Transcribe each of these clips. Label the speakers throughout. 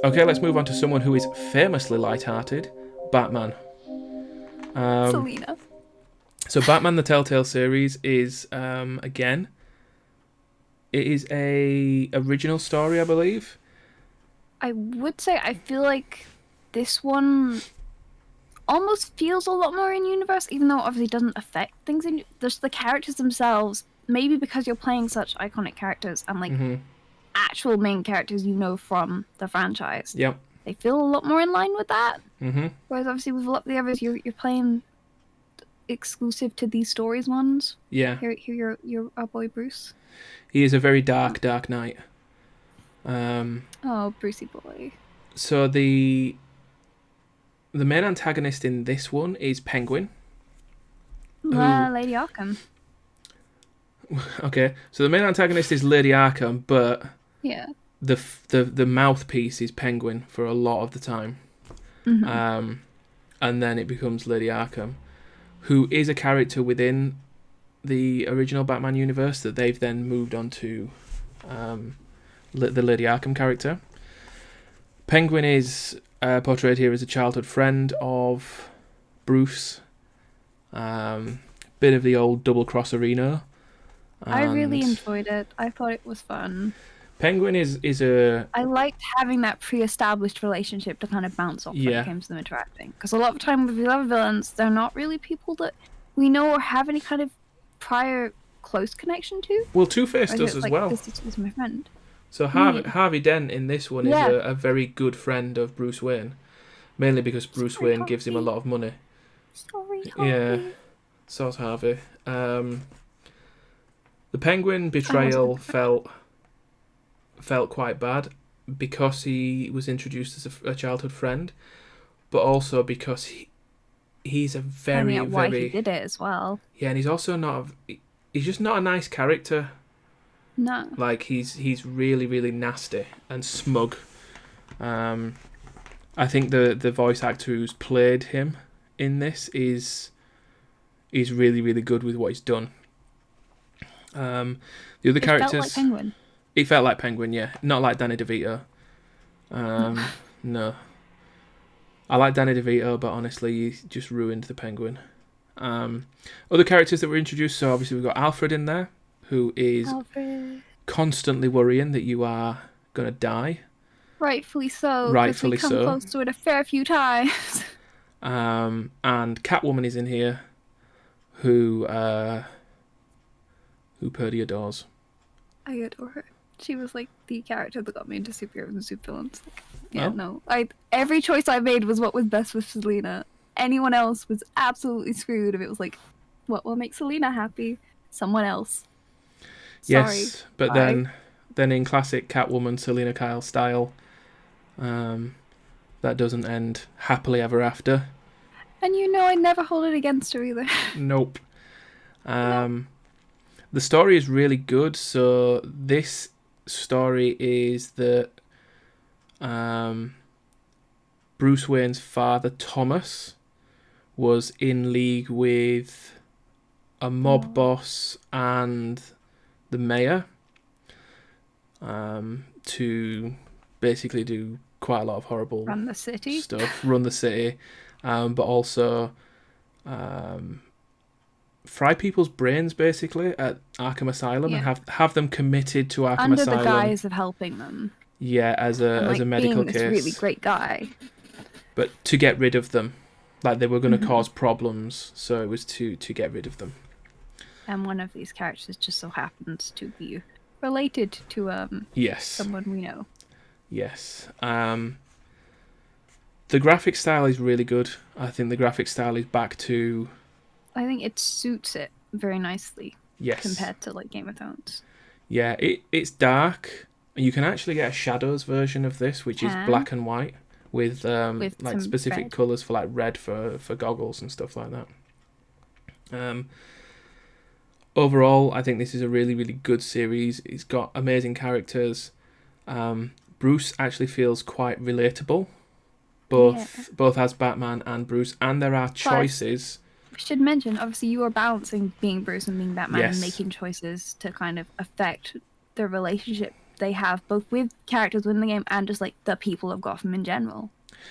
Speaker 1: Okay, let's move on to someone who is famously light-hearted, Batman.
Speaker 2: Selena.
Speaker 1: So Batman the Telltale series is, again, it is a original story, I believe.
Speaker 2: I would say I feel like this one almost feels a lot more in universe, even though it obviously doesn't affect things in just the characters themselves. Maybe because you're playing such iconic characters and like actual main characters you know from the franchise.
Speaker 1: Yep.
Speaker 2: They feel a lot more in line with that.
Speaker 1: Mm-hmm.
Speaker 2: Whereas obviously with a lot of the others, you're playing exclusive to these stories ones.
Speaker 1: Yeah.
Speaker 2: Here you're our boy Bruce.
Speaker 1: He is a very dark knight.
Speaker 2: Oh, Brucey boy.
Speaker 1: So the main antagonist in this one is Penguin.
Speaker 2: Lady Arkham.
Speaker 1: Okay, so the main antagonist is Lady Arkham, but
Speaker 2: Yeah.
Speaker 1: the mouthpiece is Penguin for a lot of the time.
Speaker 2: Mm-hmm.
Speaker 1: And then it becomes Lady Arkham, who is a character within the original Batman universe that they've then moved on to the Lady Arkham character. Penguin is portrayed here as a childhood friend of Bruce. Bit of the old double cross arena.
Speaker 2: I really enjoyed it. I thought it was fun.
Speaker 1: Penguin is a...
Speaker 2: I liked having that pre-established relationship to kind of bounce off when it came to them interacting. Because a lot of the time with the other villains, they're not really people that we know or have any kind of prior close connection to.
Speaker 1: Well, Two-Face does as well.
Speaker 2: This is my friend.
Speaker 1: So Harvey Dent in this one is a very good friend of Bruce Wayne. Mainly because Bruce Wayne gives him a lot of money.
Speaker 2: Sorry, Harvey.
Speaker 1: Yeah. So's Harvey. The Penguin betrayal felt quite bad because he was introduced as a childhood friend, but also because he's a very
Speaker 2: why he did it as well.
Speaker 1: Yeah, and he's also he's just not a nice character.
Speaker 2: No.
Speaker 1: Like he's really, really nasty and smug. I think the voice actor who's played him in this is really, really good with what he's done. The other characters...
Speaker 2: It felt like Penguin.
Speaker 1: It felt like Penguin, yeah. Not like Danny DeVito. No. I like Danny DeVito, but honestly, he just ruined the Penguin. Other characters that were introduced, so obviously we've got Alfred in there, who is constantly worrying that you are going to die.
Speaker 2: Rightfully so.
Speaker 1: Rightfully so.
Speaker 2: We've come close to it a fair few times.
Speaker 1: And Catwoman is in here, who Purdy adores.
Speaker 2: I adore her. She was like the character that got me into superheroes and supervillains. Every choice I made was what was best with Selena. Anyone else was absolutely screwed if it was like, what will make Selena happy? Someone else. Sorry.
Speaker 1: Yes, but then in classic Catwoman Selena Kyle style, that doesn't end happily ever after.
Speaker 2: And I never hold it against her either.
Speaker 1: Nope. The story is really good. So this story is that Bruce Wayne's father, Thomas, was in league with a mob boss and the mayor to basically do quite a lot of horrible
Speaker 2: run the city
Speaker 1: stuff. Run the city, but also fry people's brains basically at Arkham Asylum and have them committed to Arkham Asylum
Speaker 2: under the guise of helping them.
Speaker 1: Yeah, as a medical
Speaker 2: being
Speaker 1: case.
Speaker 2: This really great guy.
Speaker 1: But to get rid of them, like they were going to cause problems, so it was to get rid of them.
Speaker 2: And one of these characters just so happens to be related to someone we know.
Speaker 1: Yes. The graphic style is really good. I think the graphic style is back to...
Speaker 2: I think it suits it very nicely.
Speaker 1: Yes.
Speaker 2: Compared to like Game of Thrones.
Speaker 1: Yeah, it's dark. You can actually get a Shadows version of this, which is black and white with like specific colours for like red for goggles and stuff like that. Overall, I think this is a really, really good series. It's got amazing characters. Bruce actually feels quite relatable, both as Batman and Bruce, and there are choices.
Speaker 2: We should mention, obviously, you are balancing being Bruce and being Batman and making choices to kind of affect the relationship they have, both with characters within the game and just like the people of Gotham in general.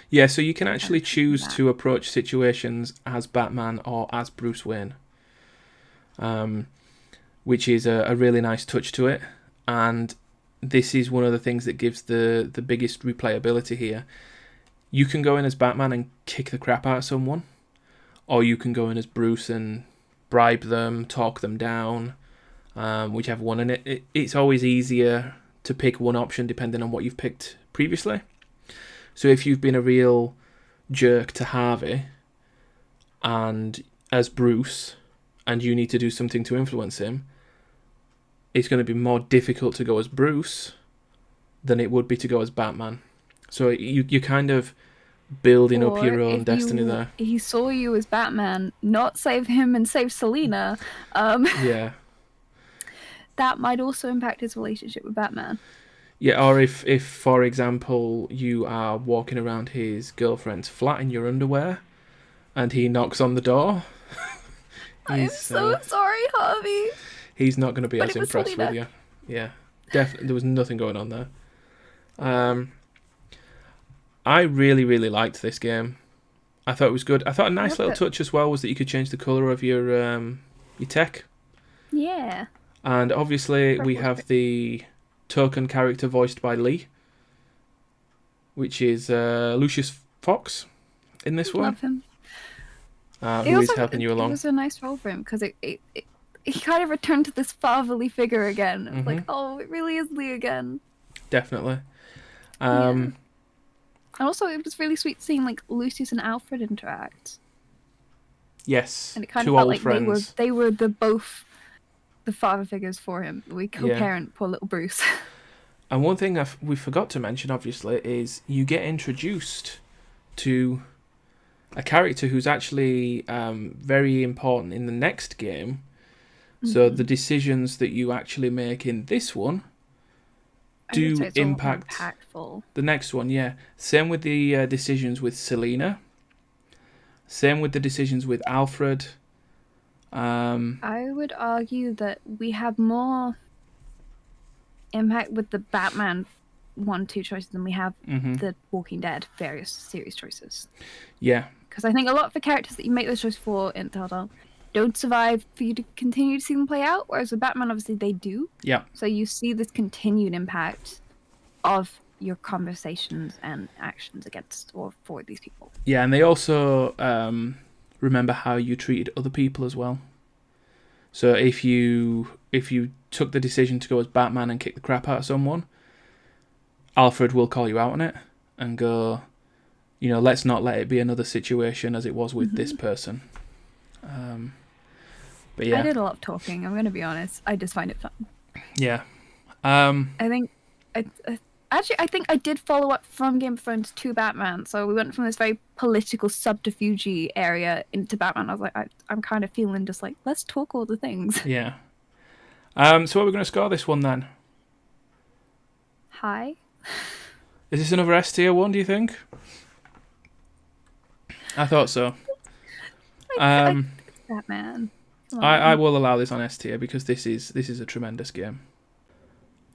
Speaker 1: Yeah, so you can actually choose to approach situations as Batman or as Bruce Wayne, which is a really nice touch to it. And this is one of the things that gives the biggest replayability here. You can go in as Batman and kick the crap out of someone, or you can go in as Bruce and bribe them, talk them down, whichever one. And it's always easier to pick one option depending on what you've picked previously. So if you've been a real jerk to Harvey and as Bruce, and you need to do something to influence him, it's going to be more difficult to go as Bruce than it would be to go as Batman. So you're kind of building up your own destiny there.
Speaker 2: He saw you as Batman, not save him and save Selina.
Speaker 1: Yeah.
Speaker 2: That might also impact his relationship with Batman.
Speaker 1: Yeah, or if, for example, you are walking around his girlfriend's flat in your underwear and he knocks on the door.
Speaker 2: I'm so sorry, Harvey.
Speaker 1: He's not going to be as impressed with you. Yeah, definitely. There was nothing going on there. I really, really liked this game. I thought it was good. I thought a nice little touch as well was that you could change the colour of your tech.
Speaker 2: Yeah.
Speaker 1: And obviously we have the token character voiced by Lee, which is Lucius Fox in this one.
Speaker 2: Love him.
Speaker 1: Who is helping you along.
Speaker 2: It was a nice role for him because he kind of returned to this fatherly figure again. It was like, oh, it really is Lee again.
Speaker 1: Definitely.
Speaker 2: And also, it was really sweet seeing like Lucius and Alfred interact.
Speaker 1: Yes,
Speaker 2: and it kind of felt like friends. They were both the father figures for him. We co-parent poor little Bruce.
Speaker 1: And one thing we forgot to mention, obviously, is you get introduced to a character who's actually very important in the next game. So the decisions that you actually make in this one do impact the next one. Yeah, same with the decisions with Selina. Same with the decisions with Alfred.
Speaker 2: I would argue that we have more impact with the Batman 1-2 choices than we have the Walking Dead various series choices.
Speaker 1: Yeah.
Speaker 2: Because I think a lot of the characters that you make those choices for in Telltale don't survive for you to continue to see them play out, whereas with Batman, obviously, they do.
Speaker 1: Yeah.
Speaker 2: So you see this continued impact of your conversations and actions against or for these people.
Speaker 1: Yeah, and they also remember how you treated other people as well. So if you took the decision to go as Batman and kick the crap out of someone, Alfred will call you out on it and go, let's not let it be another situation as it was with this person. But yeah,
Speaker 2: I did a lot of talking. I'm going to be honest. I just find it fun.
Speaker 1: Yeah.
Speaker 2: I think I did follow up from Game of Thrones to Batman. So we went from this very political subterfuge area into Batman. I was like, I'm kind of feeling just like, let's talk all the things.
Speaker 1: Yeah. So what are we going to score this one then?
Speaker 2: High.
Speaker 1: Is this another S tier one, do you think? I thought so.
Speaker 2: Batman.
Speaker 1: I will allow this on S tier because this is a tremendous game.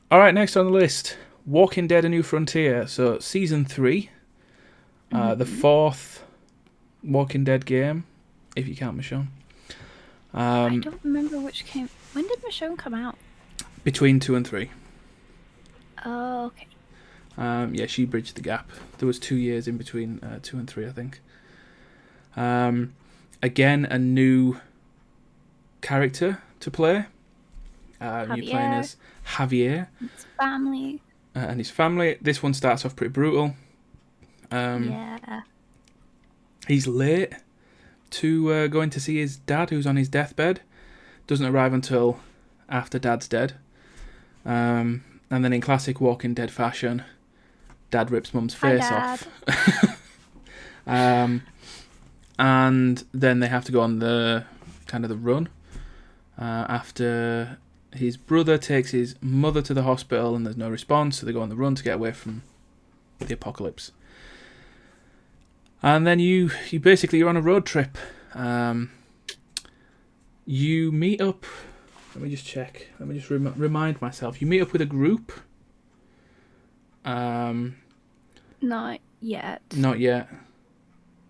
Speaker 1: All right, next on the list, Walking Dead: A New Frontier. So season 3, the 4th Walking Dead game, if you count Michonne.
Speaker 2: I don't remember which came. When did Michonne come out?
Speaker 1: Between 2 and 3.
Speaker 2: Oh, okay.
Speaker 1: Yeah, she bridged the gap. There was 2 years in between 2 and 3, I think. Again, a new character to play. You're playing as Javier.
Speaker 2: His family.
Speaker 1: And his family. This one starts off pretty brutal.
Speaker 2: Yeah.
Speaker 1: He's late to going to see his dad, who's on his deathbed. Doesn't arrive until after Dad's dead. And then in classic Walking Dead fashion, Dad rips Mum's face off. And then they have to go on the run after his brother takes his mother to the hospital and there's no response, so they go on the run to get away from the apocalypse. And then you're on a road trip. You meet up. Let me just check. Let me just remind myself. You meet up with a group
Speaker 2: Not yet.
Speaker 1: Not yet.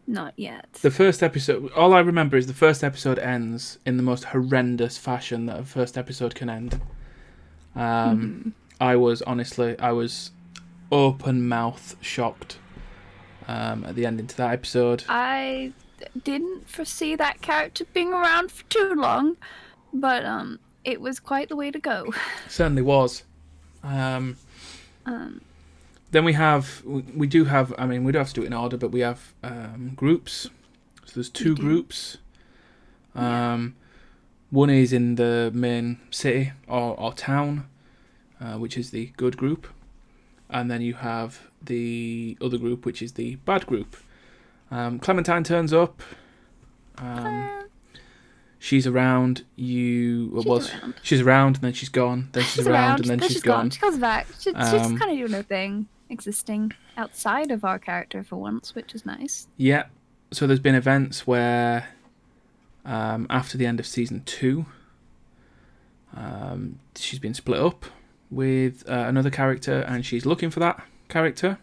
Speaker 2: Not yet.
Speaker 1: The first episode, all I remember is the first episode ends in the most horrendous fashion that a first episode can end. I was open mouth shocked at the ending to that episode.
Speaker 2: I didn't foresee that character being around for too long, but it was quite the way to go.
Speaker 1: It certainly was. Then we do have, we don't have to do it in order, but we have groups. So there's two groups. One is in the main city or town, which is the good group. And then you have the other group, which is the bad group. Clementine turns up. She's around. She's around, and then she's gone. Then she's around, and then she's gone.
Speaker 2: She comes back. She's kind of doing her thing, existing outside of our character for once, which is nice.
Speaker 1: Yeah. So there's been events where, after the end of season 2, she's been split up with another character, and she's looking for that character,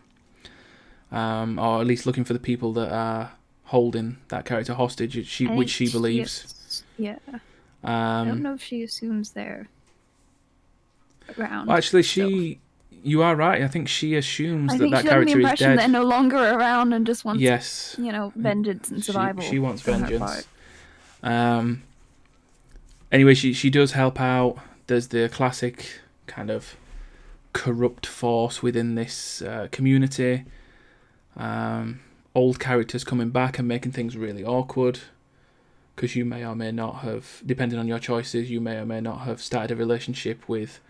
Speaker 1: or at least looking for the people that are holding that character hostage, which she believes.
Speaker 2: Yeah. I don't know if she assumes they're around.
Speaker 1: Well, actually, you are right. I think she assumes that character is dead. I think she has the impression
Speaker 2: they're no longer around and just wants,
Speaker 1: yes,
Speaker 2: vengeance and survival.
Speaker 1: She wants vengeance. Anyway, she does help out. There's the classic kind of corrupt force within this community. Old characters coming back and making things really awkward, because you may or may not have, depending on your choices, you may or may not have started a relationship with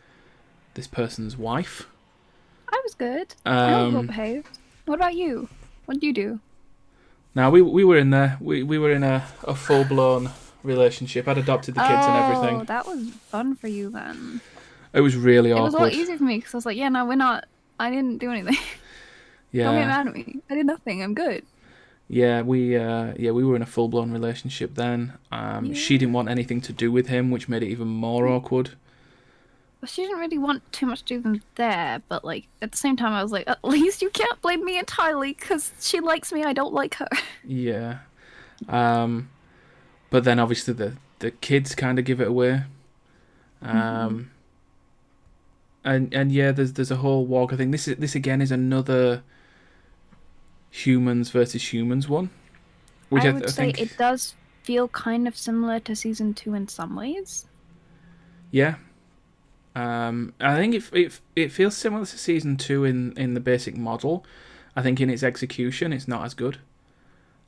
Speaker 1: this person's wife.
Speaker 2: I was good. I was well behaved. What about you? What did you do?
Speaker 1: Now we were in there. We were in a full blown relationship. I'd adopted the kids and everything.
Speaker 2: Oh, that was fun for you then.
Speaker 1: It was really awkward.
Speaker 2: It was a lot easier for me because I was like, yeah, no, we're not. I didn't do anything.
Speaker 1: Yeah.
Speaker 2: Don't get mad at me. I did nothing. I'm good.
Speaker 1: Yeah, we were in a full blown relationship then. She didn't want anything to do with him, which made it even more awkward.
Speaker 2: Well, she didn't really want too much to do with him there, but like at the same time, I was like, at least you can't blame me entirely because she likes me. I don't like her. Yeah.
Speaker 1: But then obviously the kids kind of give it away. And yeah, there's a whole Walker thing. This again is another humans versus humans one, which
Speaker 2: I would say it does feel kind of similar to season 2 in some ways.
Speaker 1: Yeah. I think it feels similar to season 2 in the basic model. I think in its execution it's not as good.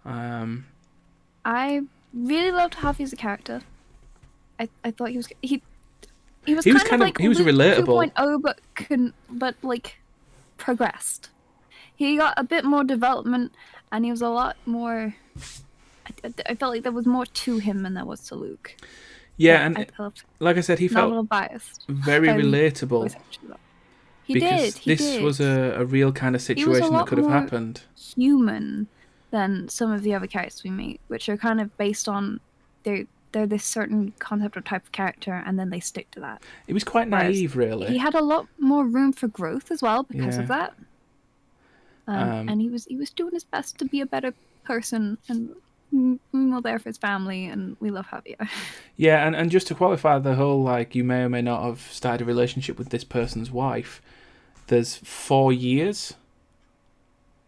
Speaker 2: I really loved Harvey as a character. I thought he was relatable,
Speaker 1: he was relatable
Speaker 2: 2.0 but like progressed. He got a bit more development and he was a lot more, I felt like there was more to him than there was to Luke.
Speaker 1: Yeah, and like I said, he felt
Speaker 2: a little biased.
Speaker 1: Very relatable. This was a real kind of situation that could have happened.
Speaker 2: Human than some of the other characters we meet, which are kind of based on they're this certain concept or type of character, and then they stick to that.
Speaker 1: It was quite naive, really.
Speaker 2: He had a lot more room for growth as well because of that. And he was doing his best to be a better person, and we're there for his family, and we love Javier.
Speaker 1: Yeah, and just to qualify the whole, like, you may or may not have started a relationship with this person's wife, there's 4 years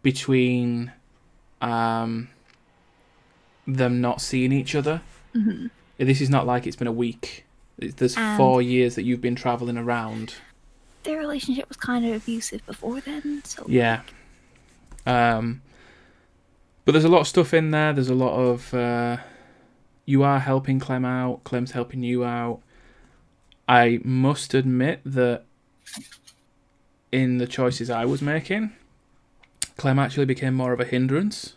Speaker 1: between them not seeing each other. Mm-hmm. This is not like it's been a week. There's 4 years that you've been travelling around.
Speaker 2: Their relationship was kind of abusive before then, so...
Speaker 1: Yeah. But there's a lot of stuff in there. There's a lot of you are helping Clem out, Clem's helping you out. I must admit that in the choices I was making, Clem actually became more of a hindrance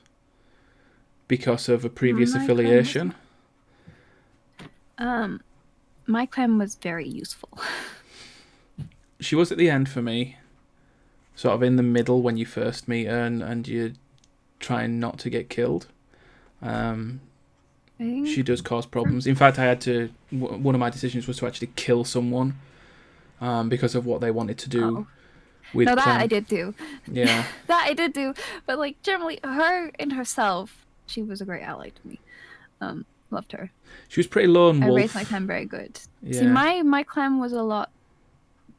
Speaker 1: because of a previous affiliation.
Speaker 2: My Clem was very useful.
Speaker 1: She was at the end for me, sort of in the middle when you first meet her and you're trying not to get killed. She does cause problems. In fact, I had to. One of my decisions was to actually kill someone because of what they wanted to do. with
Speaker 2: No, that
Speaker 1: Clem.
Speaker 2: I did do.
Speaker 1: Yeah.
Speaker 2: That I did do. But like generally, her in herself, she was a great ally to me. Loved her.
Speaker 1: She was pretty lone wolf.
Speaker 2: I raised my Clem very good.
Speaker 1: Yeah.
Speaker 2: See, my Clem was a lot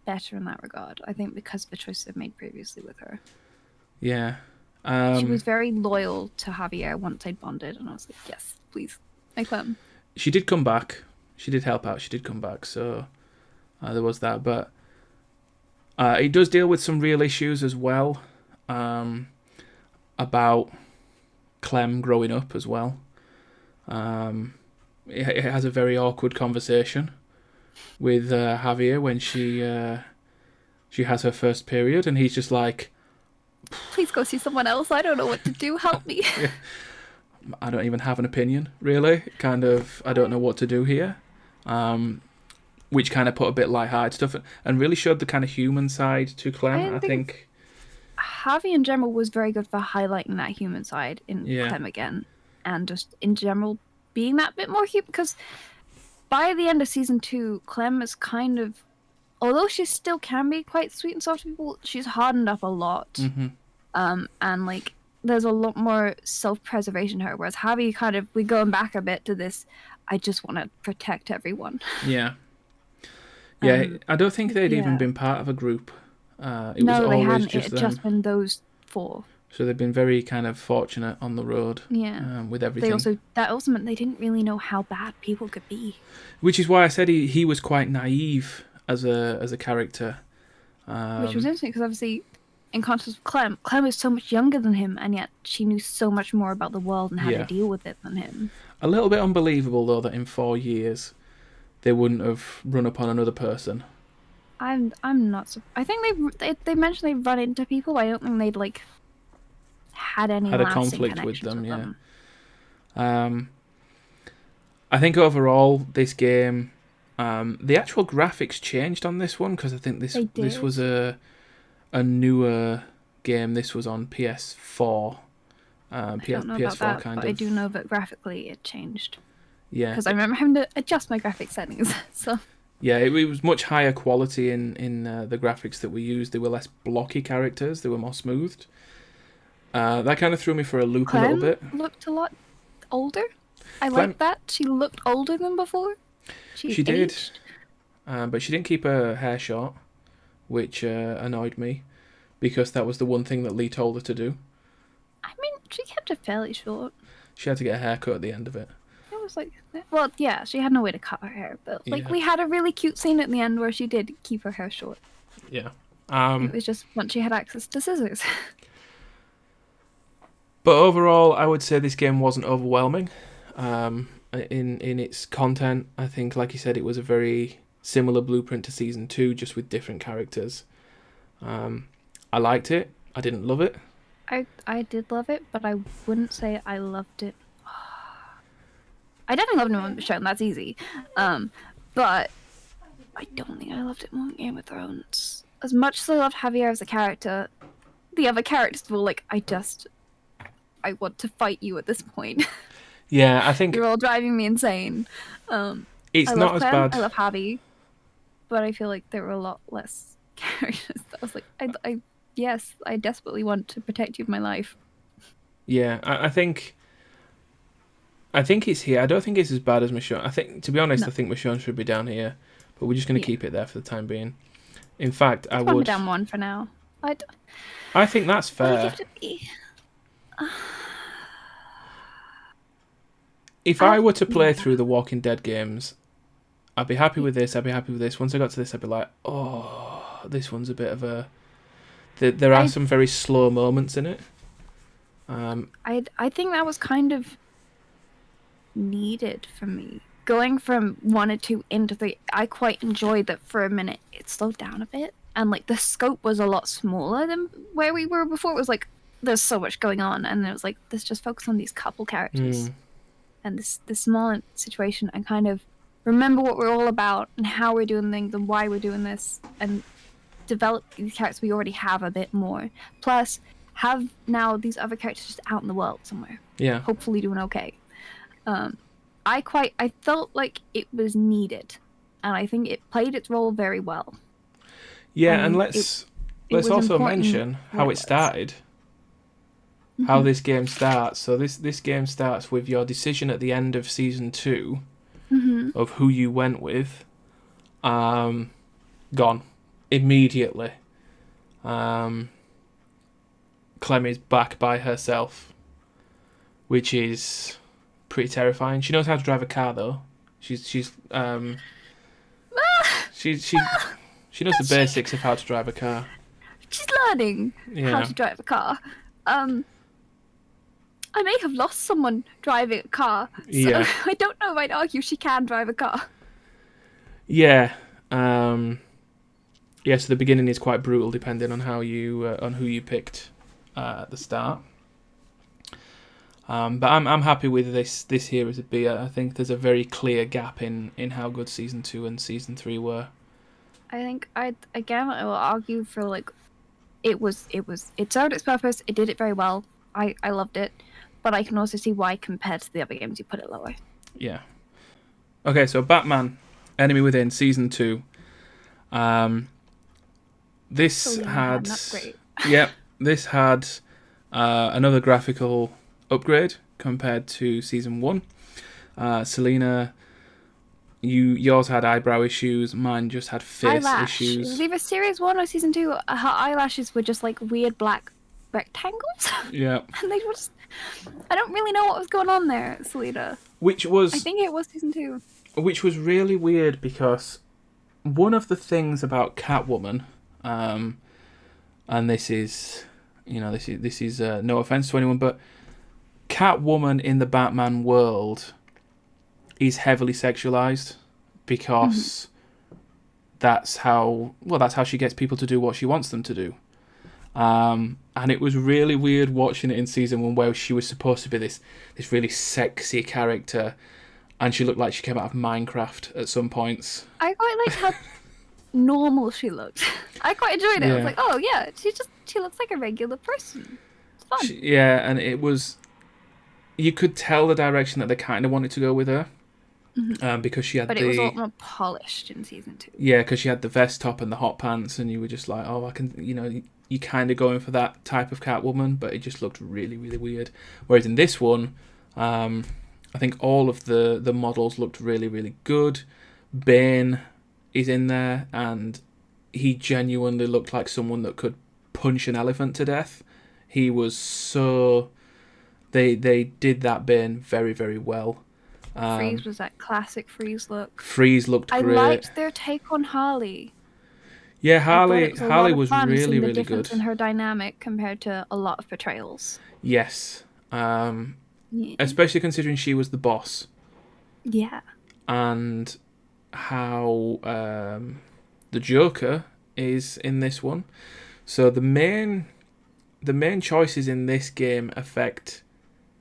Speaker 2: better in that regard. I think because of the choices I've made previously with her.
Speaker 1: Yeah.
Speaker 2: She was very loyal to Javier once I'd bonded, and I was like, yes, please, my Clem.
Speaker 1: She did come back. She did help out. She did come back. So there was that. But it does deal with some real issues as well. About Clem growing up as well. It has a very awkward conversation with Javier when she has her first period, and he's just like,
Speaker 2: please go see someone else. I don't know what to do. Help me.
Speaker 1: Yeah. I don't even have an opinion, really. Kind of, I don't know what to do here. Which kind of put a bit light-hearted stuff and really showed the kind of human side to Clem, I think.
Speaker 2: Harvey in general was very good for highlighting that human side in Clem again. And just in general being that bit more human. Because by the end of season 2, Clem is kind of... Although she still can be quite sweet and soft to people, she's hardened up a lot.
Speaker 1: Mm-hmm.
Speaker 2: And like there's a lot more self-preservation to her, whereas Javi we're going back a bit to this, I just want to protect everyone.
Speaker 1: Yeah. I don't think they'd even been part of a group. It was
Speaker 2: they
Speaker 1: always
Speaker 2: hadn't.
Speaker 1: just them.
Speaker 2: Just been those 4.
Speaker 1: So they've been very kind of fortunate on the road. With everything.
Speaker 2: That also meant they didn't really know how bad people could be.
Speaker 1: Which is why I said he was quite naive as a character.
Speaker 2: Which was interesting because obviously, in contrast with Clem is so much younger than him, and yet she knew so much more about the world and how to deal with it than him.
Speaker 1: A little bit unbelievable though that in 4 years they wouldn't have run upon another person.
Speaker 2: I'm not. I think they mentioned they've run into people. But I don't think they'd like had any
Speaker 1: a conflict with them. I think overall this game, the actual graphics changed on this one because I think this was a newer game. This was on PS4.
Speaker 2: I don't know
Speaker 1: PS4
Speaker 2: about that, but I do know that graphically it changed.
Speaker 1: Yeah,
Speaker 2: because I remember having to adjust my graphic settings. So
Speaker 1: yeah, it was much higher quality in the graphics that we used. They were less blocky characters. They were more smoothed. That kind of threw me for a loop a little bit.
Speaker 2: Looked a lot older. I like that. She looked older than before. She
Speaker 1: did, but she didn't keep her hair short, which annoyed me, because that was the one thing that Lee told her to do.
Speaker 2: I mean, she kept it fairly short.
Speaker 1: She had to get a haircut at the end of it.
Speaker 2: It was like, well, yeah, she had no way to cut her hair, but like we had a really cute scene at the end where she did keep her hair short.
Speaker 1: Yeah.
Speaker 2: It was just once she had access to scissors.
Speaker 1: But overall, I would say this game wasn't overwhelming. In its content, I think, like you said, it was a very similar blueprint to season 2, just with different characters. I liked it. I didn't love it.
Speaker 2: I did love it, but I wouldn't say I loved it. I definitely loved it more than Michonne, that's easy. But I don't think I loved it more than Game of Thrones. As much as I loved Javier as a character, the other characters were like, I want to fight you at this point.
Speaker 1: Yeah, I think
Speaker 2: you're all driving me insane.
Speaker 1: It's not as bad.
Speaker 2: I love Javi, but I feel like there were a lot less characters that I was like, yes, I desperately want to protect you with my life.
Speaker 1: Yeah, I think it's here. I don't think it's as bad as Michonne. I think, to be honest, I think Michonne should be down here, but we're just going to keep it there for the time being. In fact, I would
Speaker 2: down 1 for now.
Speaker 1: I think that's fair. If I were to play through the Walking Dead games, I'd be happy with this. Once I got to this, I'd be like, oh, this one's a bit of a... There are some very slow moments in it.
Speaker 2: I think that was kind of needed for me. Going from 1 or 2 into 3, I quite enjoyed that for a minute. It slowed down a bit. And like the scope was a lot smaller than where we were before. It was like, there's so much going on. And it was like, let's just focus on these couple characters. And this small situation, and kind of remember what we're all about and how we're doing things and why we're doing this, and develop these characters we already have a bit more. Plus, have now these other characters just out in the world somewhere.
Speaker 1: Yeah.
Speaker 2: Hopefully doing okay. I felt like it was needed, and I think it played its role very well.
Speaker 1: Yeah, and let's let's also mention how it started. How this game starts. So this game starts with your decision at the end of season 2 of who you went with. Gone immediately. Clem is back by herself, which is pretty terrifying. She knows how to drive a car though. She knows the basics of how to drive a car.
Speaker 2: She's learning how to drive a car. I may have lost someone driving a car, so I don't know if I'd argue she can drive a car.
Speaker 1: Yeah. So the beginning is quite brutal depending on how you on who you picked at the start. But I'm happy with this here as a B. I think there's a very clear gap in how good season 2 and season 3 were.
Speaker 2: I think I will argue for like it served its purpose. It did it very well. I loved it, but I can also see why compared to the other games you put it lower.
Speaker 1: Yeah. Okay, so Batman, Enemy Within, season 2. This had
Speaker 2: an upgrade.
Speaker 1: This had another graphical upgrade compared to season 1. Selena, yours had eyebrow issues. Mine just had face issues.
Speaker 2: It was either series 1 or season 2. Her eyelashes were just like weird black rectangles.
Speaker 1: Yeah.
Speaker 2: And they just, I don't really know what was going on there, Selena.
Speaker 1: I
Speaker 2: think it was season 2. Which
Speaker 1: was really weird because one of the things about Catwoman, and this is no offense to anyone, but Catwoman in the Batman world is heavily sexualized because that's how she gets people to do what she wants them to do. And it was really weird watching it in season 1 where she was supposed to be this really sexy character, and she looked like she came out of Minecraft at some points.
Speaker 2: I quite liked how normal she looked. I quite enjoyed it. I was like, oh yeah, she looks like a regular person. It's fun.
Speaker 1: And it was, you could tell the direction that they kind of wanted to go with her. Because she had
Speaker 2: it was a lot more polished in season 2.
Speaker 1: Yeah, because she had the vest top and the hot pants, and you were just like, oh, I can, you kind of going for that type of Catwoman, but it just looked really, really weird. Whereas in this one, I think all of the models looked really, really good. Bane is in there, and he genuinely looked like someone that could punch an elephant to death. He was so... They did that Bane very, very well.
Speaker 2: Freeze was that classic Freeze look.
Speaker 1: Freeze looked great.
Speaker 2: I liked their take on Harley.
Speaker 1: Yeah, Harley was really, really
Speaker 2: the
Speaker 1: good.
Speaker 2: In her dynamic compared to a lot of Betrayals.
Speaker 1: Yes. Especially considering she was the boss.
Speaker 2: Yeah.
Speaker 1: And how the Joker is in this one. So the main choices in this game affect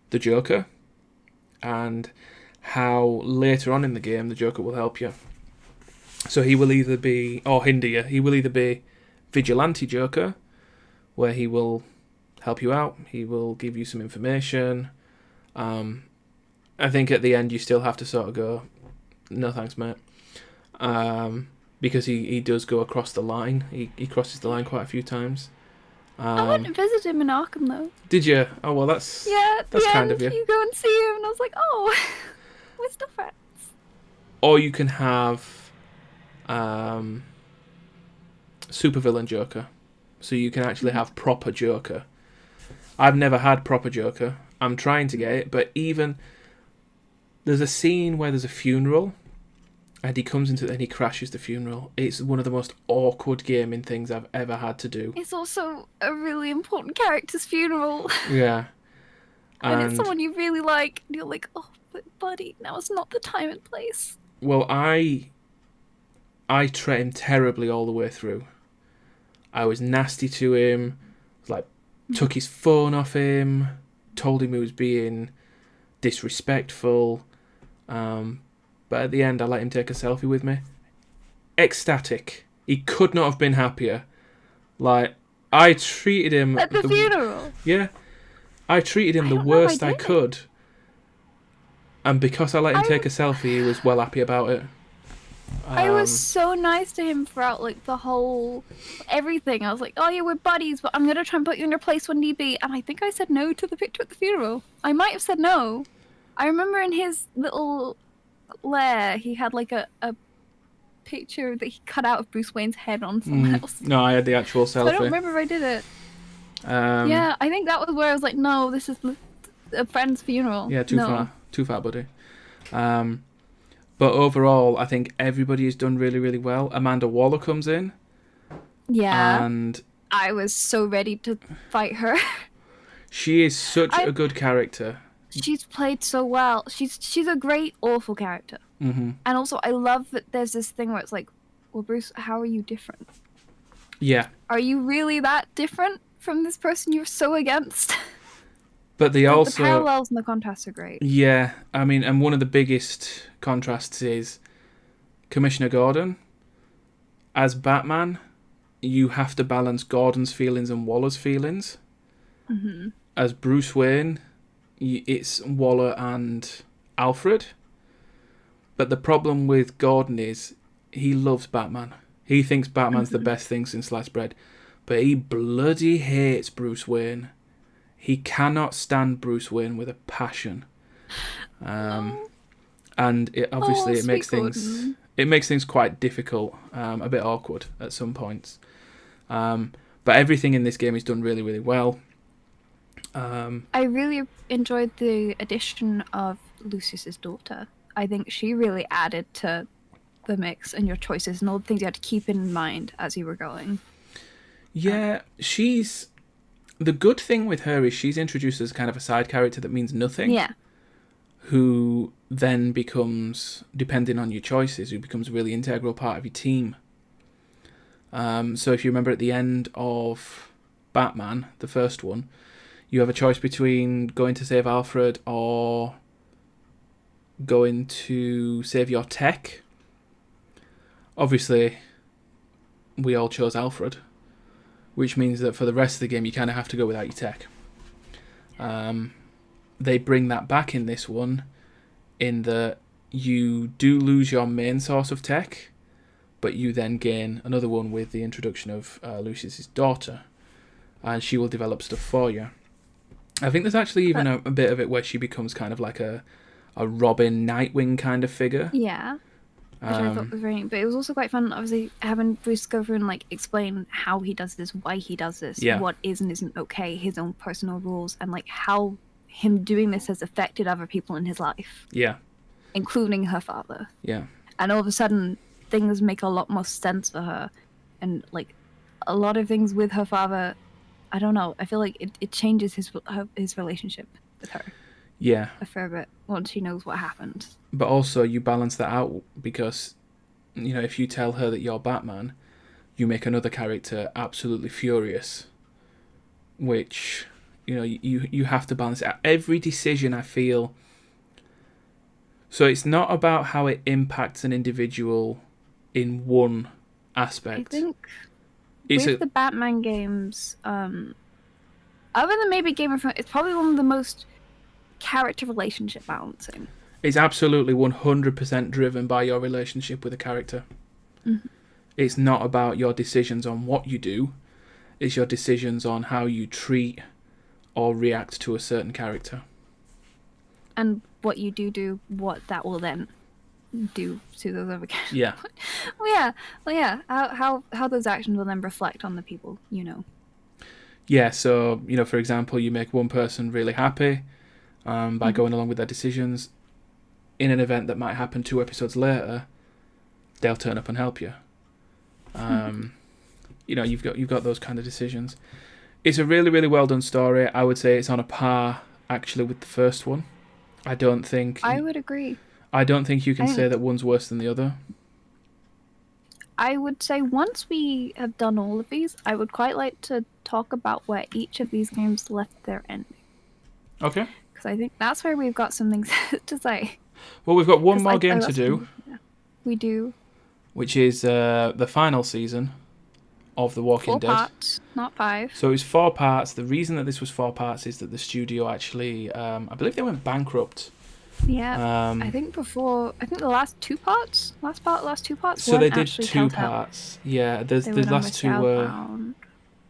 Speaker 1: the Joker, and how later on in the game the Joker will help you. So he will either be, or hinder you, he will either be Vigilante Joker, where he will help you out, he will give you some information. I think at the end you still have to sort of go, no thanks mate, because he does go across the line. He crosses the line quite a few times.
Speaker 2: I went and visited him in Arkham though.
Speaker 1: Did you? Oh well, that's kind of you.
Speaker 2: You go and see him, and I was like, oh, we're still friends.
Speaker 1: Or you can have supervillain Joker, so you can actually have proper Joker. I've never had proper Joker. I'm trying to get it, but even there's a scene where there's a funeral, and he comes into and he crashes the funeral. It's one of the most awkward gaming things I've ever had to do.
Speaker 2: It's also a really important character's funeral.
Speaker 1: Yeah.
Speaker 2: And it's someone you really like, and you're like, oh, but buddy, now it's not the time and place.
Speaker 1: Well, I treated him terribly all the way through. I was nasty to him, took his phone off him, told him he was being disrespectful, but at the end I let him take a selfie with me. Ecstatic. He could not have been happier. I treated him...
Speaker 2: At the funeral?
Speaker 1: Yeah. I treated him the worst I could. And because I let him take a selfie, he was well happy about it.
Speaker 2: I was so nice to him throughout, like, the whole everything. I was like, oh yeah, we're buddies, but I'm gonna try and put you in your place when need be. And I think I said no to the picture at the funeral. I might have said no. I remember in his little lair, he had like a picture that he cut out of Bruce Wayne's head on someone else.
Speaker 1: No, I had the actual selfie.
Speaker 2: So I don't remember if I did it. Yeah, I think that was where I was like, no, this is a friend's funeral.
Speaker 1: Yeah, too far, buddy. But overall, I think everybody has done really, really well. Amanda Waller comes in.
Speaker 2: Yeah.
Speaker 1: And
Speaker 2: I was so ready to fight her.
Speaker 1: She is such a good character.
Speaker 2: She's played so well. She's a great, awful character.
Speaker 1: Mm-hmm.
Speaker 2: And also, I love that there's this thing where it's like, well, Bruce, how are you different?
Speaker 1: Yeah.
Speaker 2: Are you really that different from this person you're so against?
Speaker 1: But the
Speaker 2: parallels and the contrasts are great.
Speaker 1: Yeah, I mean, and one of the biggest contrasts is Commissioner Gordon. As Batman, you have to balance Gordon's feelings and Waller's feelings.
Speaker 2: Mm-hmm.
Speaker 1: As Bruce Wayne, it's Waller and Alfred. But the problem with Gordon is he loves Batman. He thinks Batman's the best thing since sliced bread. But he bloody hates Bruce Wayne. He cannot stand Bruce Wayne with a passion. And it makes things quite difficult, a bit awkward at some points. But everything in this game is done really, really well.
Speaker 2: I really enjoyed the addition of Lucius's daughter. I think she really added to the mix and your choices and all the things you had to keep in mind as you were going.
Speaker 1: Yeah, the good thing with her is she's introduced as kind of a side character that means nothing.
Speaker 2: Yeah.
Speaker 1: Who then becomes, depending on your choices, who becomes a really integral part of your team. So if you remember at the end of Batman, the first one, you have a choice between going to save Alfred or going to save your tech. Obviously, we all chose Alfred, which means that for the rest of the game you kind of have to go without your tech. They bring that back in this one, in that you do lose your main source of tech, but you then gain another one with the introduction of Lucius's daughter, and she will develop stuff for you. I think there's actually even a bit of it where she becomes kind of like a Robin Nightwing kind of figure.
Speaker 2: Yeah. Which I thought was very neat. But it was also quite fun, obviously, having Bruce go through and like explain how he does this, why he does this, what is and isn't okay, his own personal rules, and like how him doing this has affected other people in his life.
Speaker 1: Yeah.
Speaker 2: Including her father.
Speaker 1: Yeah.
Speaker 2: And all of a sudden, things make a lot more sense for her. And like a lot of things with her father, I don't know, I feel like it changes his relationship with her.
Speaker 1: Yeah.
Speaker 2: A fair bit once she knows what happened.
Speaker 1: But also you balance that out because, you know, if you tell her that you're Batman, you make another character absolutely furious, which, you know, you have to balance it out. Every decision, I feel. So it's not about how it impacts an individual in one aspect.
Speaker 2: I think with the Batman games, other than maybe Game of Thrones, it's probably one of the most character relationship balancing.
Speaker 1: It's absolutely 100% driven by your relationship with a character.
Speaker 2: Mm-hmm.
Speaker 1: It's not about your decisions on what you do. It's your decisions on how you treat or react to a certain character.
Speaker 2: And what you do, what that will then do to those other characters.
Speaker 1: Yeah.
Speaker 2: Well, yeah. How those actions will then reflect on the people, you know.
Speaker 1: Yeah, so, you know, for example, you make one person really happy by going along with their decisions. In an event that might happen 2 episodes later, they'll turn up and help you. You know, you've got those kind of decisions. It's a really, really well done story. I would say it's on a par, actually, with the first one. I would agree. I don't think you can say that one's worse than the other.
Speaker 2: I would say once we have done all of these, I would quite like to talk about where each of these games left their ending.
Speaker 1: Okay.
Speaker 2: Because I think that's where we've got some things to say.
Speaker 1: Well, we've got one more game to do.
Speaker 2: We do.
Speaker 1: Which is the final season of The Walking Dead.
Speaker 2: 4 parts, not 5.
Speaker 1: So it was 4 parts. The reason that this was 4 parts is that the studio actually, I believe they went bankrupt
Speaker 2: Yeah, I think the last two parts
Speaker 1: So they
Speaker 2: weren't
Speaker 1: did
Speaker 2: actually
Speaker 1: two
Speaker 2: Telltale.
Speaker 1: parts. Yeah, the
Speaker 2: They were
Speaker 1: last two were
Speaker 2: Skybound.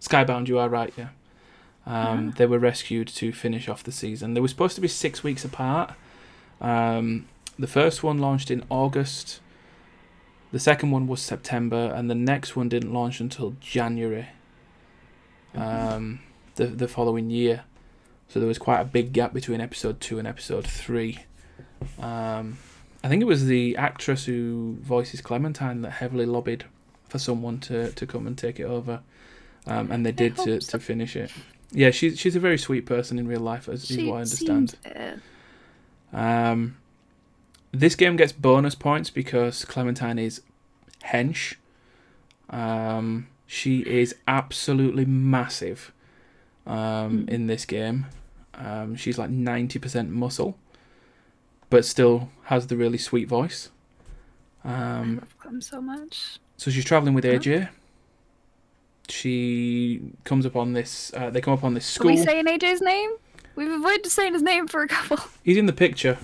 Speaker 1: Skybound. You are right. Yeah. They were rescued to finish off the season. They were supposed to be 6 weeks apart. The first one launched in August. The second one was September, and the next one didn't launch until January. The following year. So there was quite a big gap between episode 2 and episode 3. I think it was the actress who voices Clementine that heavily lobbied for someone to come and take it over. And they did to finish it. Yeah, she's a very sweet person in real life, is what I understand. This game gets bonus points because Clementine is hench. She is absolutely massive in this game. She's like 90% muscle, but still has the really sweet voice.
Speaker 2: I love Clem so much.
Speaker 1: So she's travelling with AJ. She comes upon this. They come upon this school.
Speaker 2: Are we saying AJ's name? We've avoided saying his name for a couple.
Speaker 1: He's in the picture.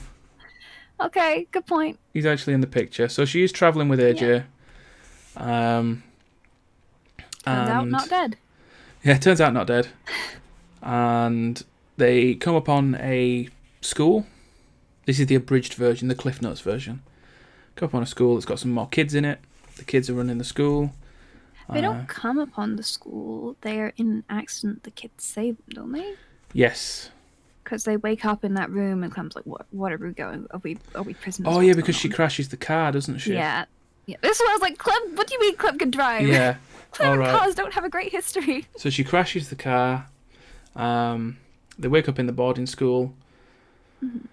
Speaker 2: Okay, good point.
Speaker 1: He's actually in the picture. So she is travelling with AJ. Yeah.
Speaker 2: Turns out not dead.
Speaker 1: Yeah, turns out not dead. And they come upon a school. This is the abridged version, the Cliff Notes version. Come upon a school that's got some more kids in it. The kids are running the school.
Speaker 2: They don't come upon the school. They are in an accident. The kids save them, don't they?
Speaker 1: Yes.
Speaker 2: Because they wake up in that room and Clem's like, "What are we going? Are we prisoners?"
Speaker 1: Oh yeah, because she crashes the car, doesn't she?
Speaker 2: Yeah. This one I was like, Clem. What do you mean Clem can drive?
Speaker 1: Yeah.
Speaker 2: Clem and cars don't have a great history.
Speaker 1: So she crashes the car. They wake up in the boarding school.
Speaker 2: Mm-hmm.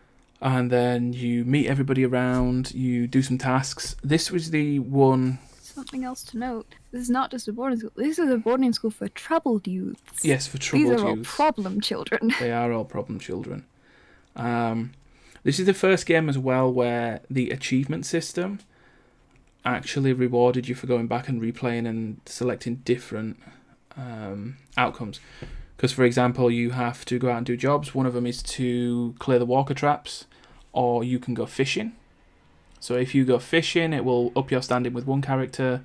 Speaker 1: And then you meet everybody around. You do some tasks. This was the one.
Speaker 2: Something else to note. This is not just a boarding school. This is a boarding school for troubled youths.
Speaker 1: Yes, for troubled youths.
Speaker 2: These are all problem children.
Speaker 1: They are all problem children. This is the first game as well where the achievement system actually rewarded you for going back and replaying and selecting different outcomes. Because, for example, you have to go out and do jobs. One of them is to clear the walker traps, or you can go fishing. So if you go fishing, it will up your standing with one character,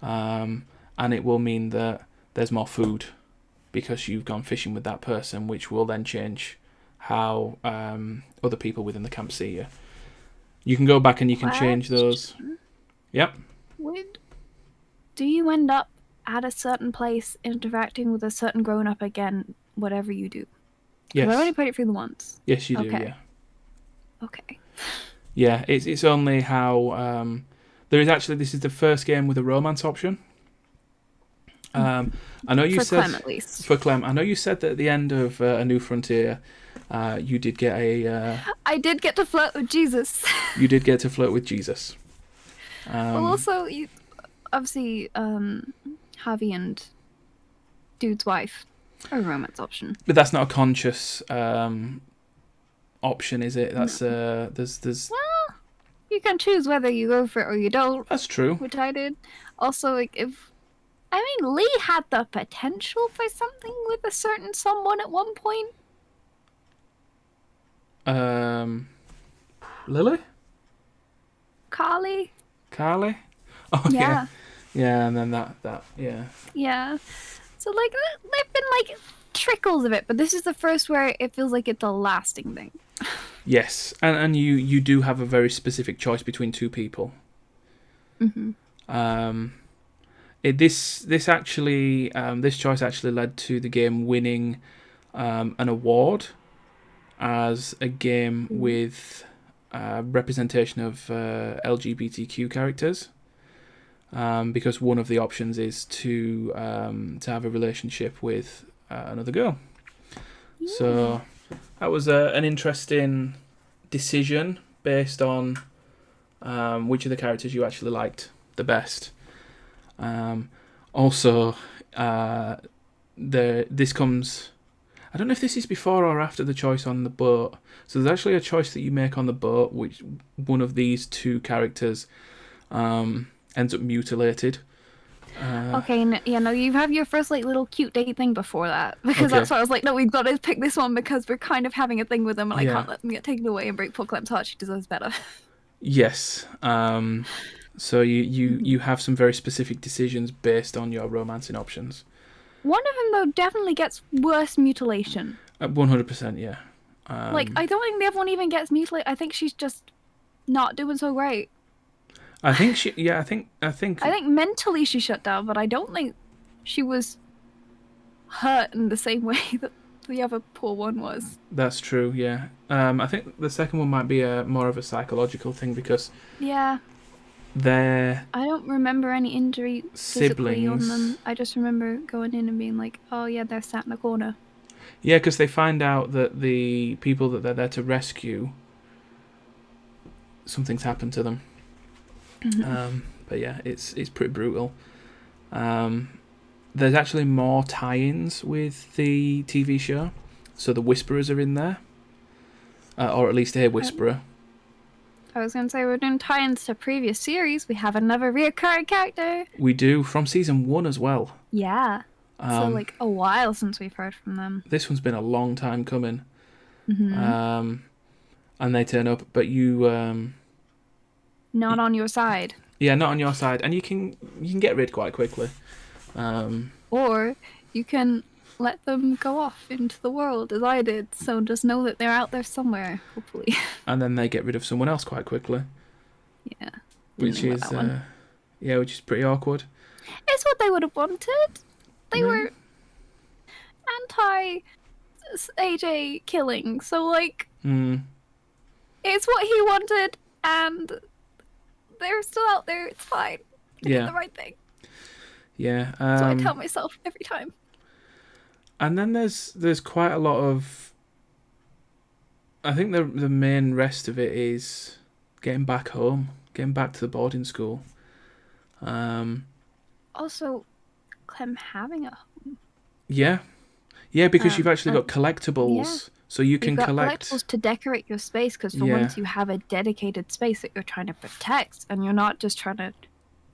Speaker 1: and it will mean that there's more food because you've gone fishing with that person, which will then change how other people within the camp see you. You can go back and you can change those. Yep.
Speaker 2: Do you end up at a certain place interacting with a certain grown-up again, whatever you do?
Speaker 1: Yes.
Speaker 2: I've only played it through the once.
Speaker 1: Yes, you do, yeah.
Speaker 2: Okay.
Speaker 1: Yeah, it's only how... there is actually... This is the first game with a romance option. I know you said... For
Speaker 2: Clem, at least.
Speaker 1: For Clem. I know you said that at the end of A New Frontier, you did get a...
Speaker 2: I did get to flirt with Jesus.
Speaker 1: You did get to flirt with Jesus.
Speaker 2: Well, also, obviously, Harvey and Dude's wife are a romance option.
Speaker 1: But that's not a conscious option, is it? That's there's.
Speaker 2: Well, you can choose whether you go for it or you don't.
Speaker 1: That's true.
Speaker 2: Which I did. Also, like Lee had the potential for something with a certain someone at one point.
Speaker 1: Lily?
Speaker 2: Carly?
Speaker 1: Oh yeah. Yeah, and then that yeah.
Speaker 2: Yeah. So like there've been like trickles of it, but this is the first where it feels like it's a lasting thing.
Speaker 1: Yes, and you do have a very specific choice between two people.
Speaker 2: Mm-hmm.
Speaker 1: This choice actually led to the game winning an award as a game with representation of LGBTQ characters. Because one of the options is to have a relationship with another girl. Yeah. So that was an interesting decision based on which of the characters you actually liked the best. Also, this comes... I don't know if this is before or after the choice on the boat. So there's actually a choice that you make on the boat, which one of these two characters ends up mutilated.
Speaker 2: Okay, no, you have your first like little cute date thing before that, because
Speaker 1: Okay.
Speaker 2: that's why I was like, no, we've got to pick this one because we're kind of having a thing with them, and I
Speaker 1: Yeah.
Speaker 2: can't let them get taken away and break poor Clem's heart. She deserves better.
Speaker 1: Yes. So you have some very specific decisions based on your romancing options.
Speaker 2: One of them though definitely gets worse mutilation.
Speaker 1: 100%, yeah.
Speaker 2: Like I don't think the other one even gets mutilated. I think she's just not doing so great.
Speaker 1: I think she. Yeah, I think
Speaker 2: mentally she shut down, but I don't think she was hurt in the same way that the other poor one was.
Speaker 1: that's true. Yeah. I think the second one might be a more of a psychological thing because
Speaker 2: Yeah.
Speaker 1: they're
Speaker 2: I don't remember any injury physically on them. I just remember going in and being like, oh yeah, they're sat in a corner.
Speaker 1: Yeah, because they find out that the people that they're there to rescue, something's happened to them. But yeah, it's pretty brutal. There's actually more tie-ins with the TV show, so the Whisperers are in there, or at least a Whisperer.
Speaker 2: I was going to say we're doing tie-ins to previous series. We have another reoccurring character.
Speaker 1: We do, from season 1 as well.
Speaker 2: Yeah. So like a while since we've heard from them.
Speaker 1: This one's been a long time coming. And they turn up, but you
Speaker 2: not on your side.
Speaker 1: Yeah, not on your side, and you can get rid quite quickly.
Speaker 2: Or you can let them go off into the world as I did. So just know that they're out there somewhere, hopefully.
Speaker 1: And then they get rid of someone else quite quickly.
Speaker 2: Yeah.
Speaker 1: Which is which is pretty awkward.
Speaker 2: It's what they would have wanted. They were anti AJ killing, so like it's what he wanted, and they're still out there. It's fine. They did the right thing.
Speaker 1: Yeah,
Speaker 2: so I tell myself every time.
Speaker 1: And then there's quite a lot of. I think the main rest of it is getting back home, getting back to the boarding school.
Speaker 2: Also, Clem having a home.
Speaker 1: Yeah, because you've actually got collectibles, so you can collect
Speaker 2: collectibles to decorate your space. Because for once, you have a dedicated space that you're trying to protect, and you're not just trying to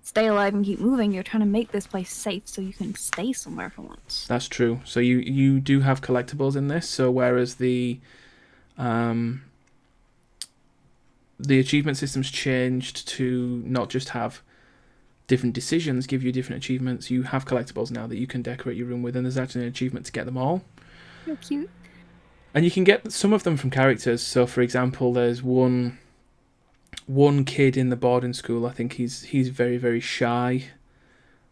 Speaker 2: stay alive and keep moving. You're trying to make this place safe so you can stay somewhere for once.
Speaker 1: That's true. So you do have collectibles in this. So whereas the achievement system's changed to not just have different decisions give you different achievements, you have collectibles now that you can decorate your room with, and there's actually an achievement to get them all.
Speaker 2: You're cute.
Speaker 1: And you can get some of them from characters. So for example, there's one kid in the boarding school. I think he's very, very shy,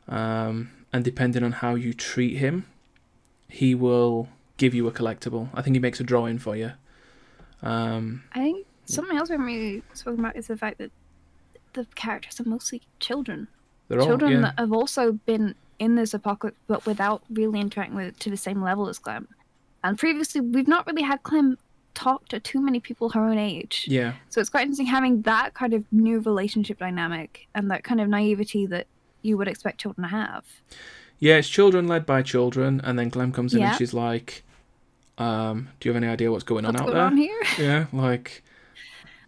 Speaker 1: and depending on how you treat him, he will give you a collectible. I think he makes a drawing for you.
Speaker 2: I think something else we're really spoken about is the fact that the characters are mostly children.
Speaker 1: They're
Speaker 2: children that have also been in this apocalypse, but without really interacting with it to the same level as Clem. And previously, we've not really had Clem talk to too many people her own age.
Speaker 1: Yeah.
Speaker 2: So it's quite interesting having that kind of new relationship dynamic and that kind of naivety that you would expect children to have.
Speaker 1: Yeah, it's children led by children, and then Clem comes in and she's like, do you have any idea what's going on out there?
Speaker 2: On here?
Speaker 1: Yeah, like...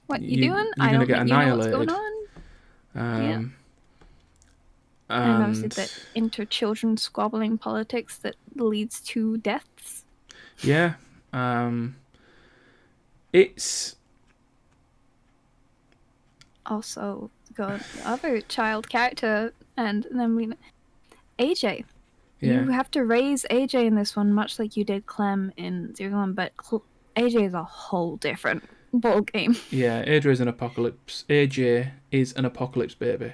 Speaker 2: What you doing?
Speaker 1: You're going to get annihilated.
Speaker 2: You know what's going on. And obviously that inter-children squabbling politics that leads to deaths.
Speaker 1: Yeah. It's...
Speaker 2: Also got other child character, and then AJ. Yeah. You have to raise AJ in this one, much like you did Clem in 01, but AJ is a whole different ball game.
Speaker 1: Yeah, AJ is an apocalypse. AJ is an apocalypse baby.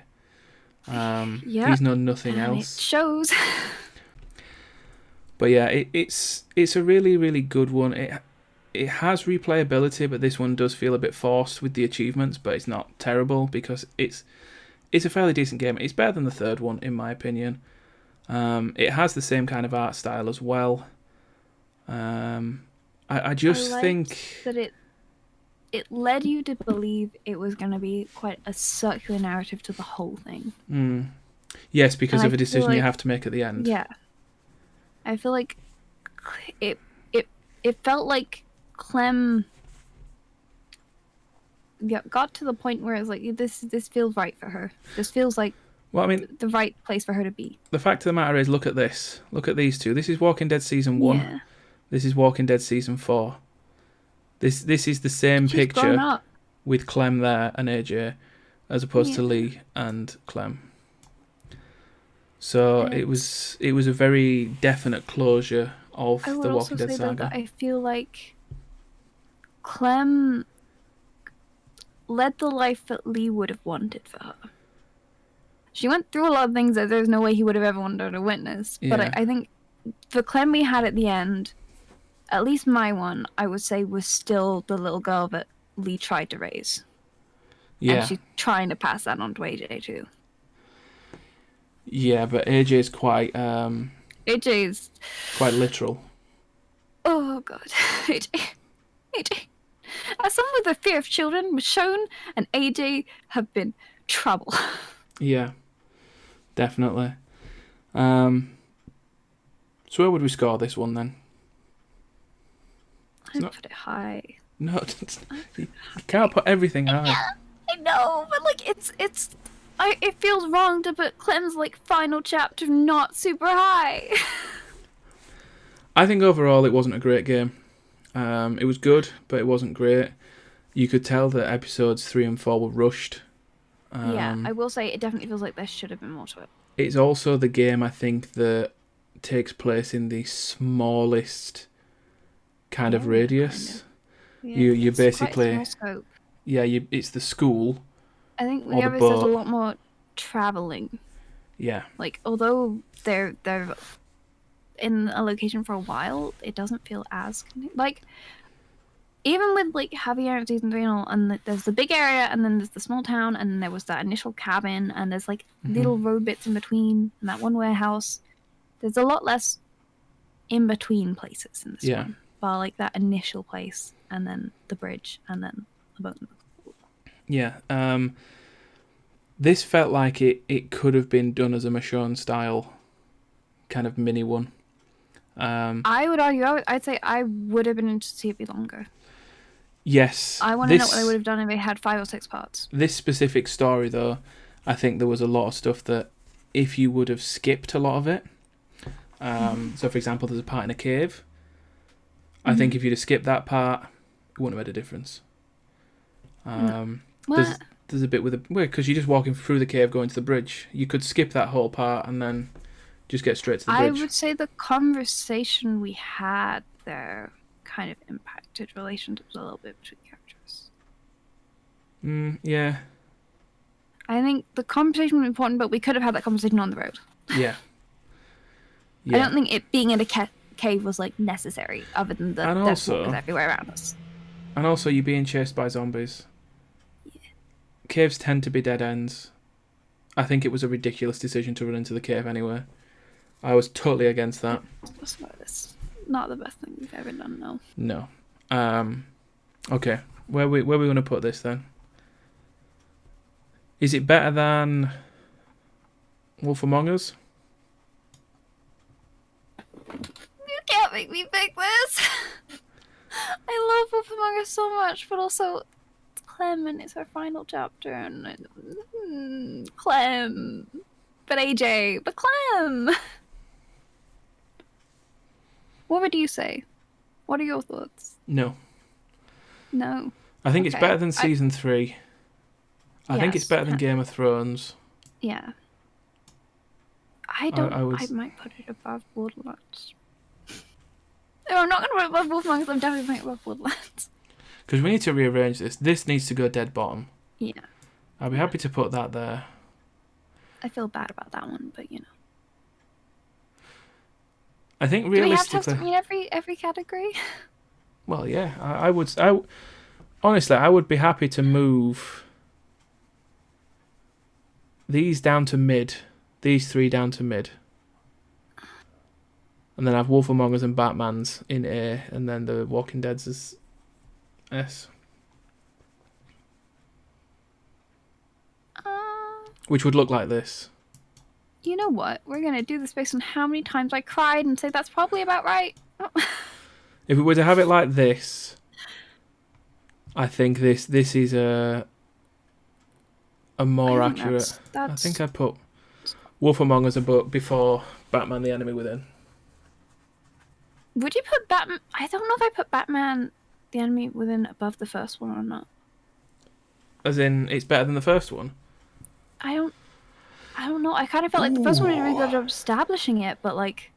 Speaker 1: He's known nothing else.
Speaker 2: It shows.
Speaker 1: But yeah, it's a really, really good one. It has replayability, but this one does feel a bit forced with the achievements, but it's not terrible because it's a fairly decent game. It's better than the third one, in my opinion. It has the same kind of art style as well. I just think
Speaker 2: that it led you to believe it was going to be quite a circular narrative to the whole thing.
Speaker 1: Yes, because of a decision you have to make at the end.
Speaker 2: Yeah. I feel like it felt like Clem got to the point where it's like this feels right for her. This feels like
Speaker 1: Well, I mean,
Speaker 2: the right place for her to be.
Speaker 1: The fact of the matter is, look at this. Look at these two. This is Walking Dead Season 1.
Speaker 2: Yeah.
Speaker 1: This is Walking Dead Season 4. This is the same
Speaker 2: She's grown
Speaker 1: picture
Speaker 2: up.
Speaker 1: with Clem there and AJ, as opposed to Lee and Clem. So it was a very definite closure of the Walking Dead saga.
Speaker 2: That I feel like Clem led the life that Lee would have wanted for her. She went through a lot of things that there's no way he would have ever wanted her to witness. Yeah. But I think the Clem we had at the end, at least my one, I would say was still the little girl that Lee tried to raise. Yeah. And she's trying to pass that on to AJ too.
Speaker 1: Yeah, but AJ's quite...
Speaker 2: AJ's...
Speaker 1: quite literal.
Speaker 2: Oh, God. AJ. As someone with a fear of children was shown, and AJ have been trouble.
Speaker 1: Yeah, definitely. So where would we score this one then?
Speaker 2: I'd put it high.
Speaker 1: No, you can't put everything high.
Speaker 2: Yeah, I know, but like it feels wrong to put Clem's like final chapter not super high.
Speaker 1: I think overall it wasn't a great game. It was good, but it wasn't great. You could tell that episodes 3 and 4 were rushed.
Speaker 2: Yeah, I will say it definitely feels like there should have been more to it.
Speaker 1: It's also the game, I think, that takes place in the smallest kind of radius. Kind of. Yeah, you basically...
Speaker 2: quite small scope.
Speaker 1: Yeah, it's the school.
Speaker 2: I think the others there's a lot more travelling.
Speaker 1: Yeah.
Speaker 2: Like, although they're in a location for a while, it doesn't feel as... Like... Even with like Javier in season 3 and all, and there's the big area, and then there's the small town, and there was that initial cabin, and there's like little road bits in between, and that one warehouse. There's a lot less in between places in this one, but like that initial place, and then the bridge, and then the boat.
Speaker 1: Yeah, this felt like it could have been done as a Michonne style kind of mini one.
Speaker 2: I would argue, I'd say I would have been interested to see it be longer.
Speaker 1: Yes.
Speaker 2: I want to know what they would have done if they had 5 or 6 parts.
Speaker 1: This specific story, though, I think there was a lot of stuff that if you would have skipped a lot of it, so for example, there's a part in a cave. I think if you'd have skipped that part, it wouldn't have made a difference. There's a bit with because you're just walking through the cave going to the bridge. You could skip that whole part and then just get straight to the bridge.
Speaker 2: I would say the conversation we had there kind of impacted relationships a little bit between characters.
Speaker 1: Yeah.
Speaker 2: I think the conversation was important, but we could have had that conversation on the road.
Speaker 1: Yeah.
Speaker 2: I don't think it being in a cave was like necessary, other than the death walkers everywhere around us.
Speaker 1: And also, you're being chased by zombies. Yeah. Caves tend to be dead ends. I think it was a ridiculous decision to run into the cave anyway. I was totally against that.
Speaker 2: It's not the best thing we've ever done, no.
Speaker 1: No. Okay. Where we going to put this then? Is it better than Wolf Among Us?
Speaker 2: You can't make me pick this. I love Wolf Among Us so much, but also it's Clem and it's her final chapter, and Clem, but AJ, but Clem. What would you say? What are your thoughts?
Speaker 1: No.
Speaker 2: I
Speaker 1: think it's better than season 3. I think it's better than Game of Thrones.
Speaker 2: Yeah. I might put it above Borderlands. No, I'm not going to put it above Wolf Among Us. I'm definitely putting it above Borderlands. Because
Speaker 1: we need to rearrange this. This needs to go dead bottom.
Speaker 2: Yeah.
Speaker 1: I'll be happy to put that there.
Speaker 2: I feel bad about that one, but you know.
Speaker 1: I think realistically...
Speaker 2: Do we have to meet every category?
Speaker 1: Well, yeah. Honestly, I would be happy to move these down to mid. These 3 down to mid. And then have Wolf Among Us and Batman's in A, and then the Walking Dead's as S. Which would look like this.
Speaker 2: You know what? We're going to do this based on how many times I cried and say that's probably about right.
Speaker 1: If we were to have it like this, I think this is a more accurate... I think I'd put Wolf Among Us before Batman: The Enemy Within.
Speaker 2: Would you put Batman? I don't know if I put Batman: The Enemy Within above the first one or not.
Speaker 1: As in, it's better than the first one?
Speaker 2: I don't know. I kind of felt like the first one did a really good job establishing it, but like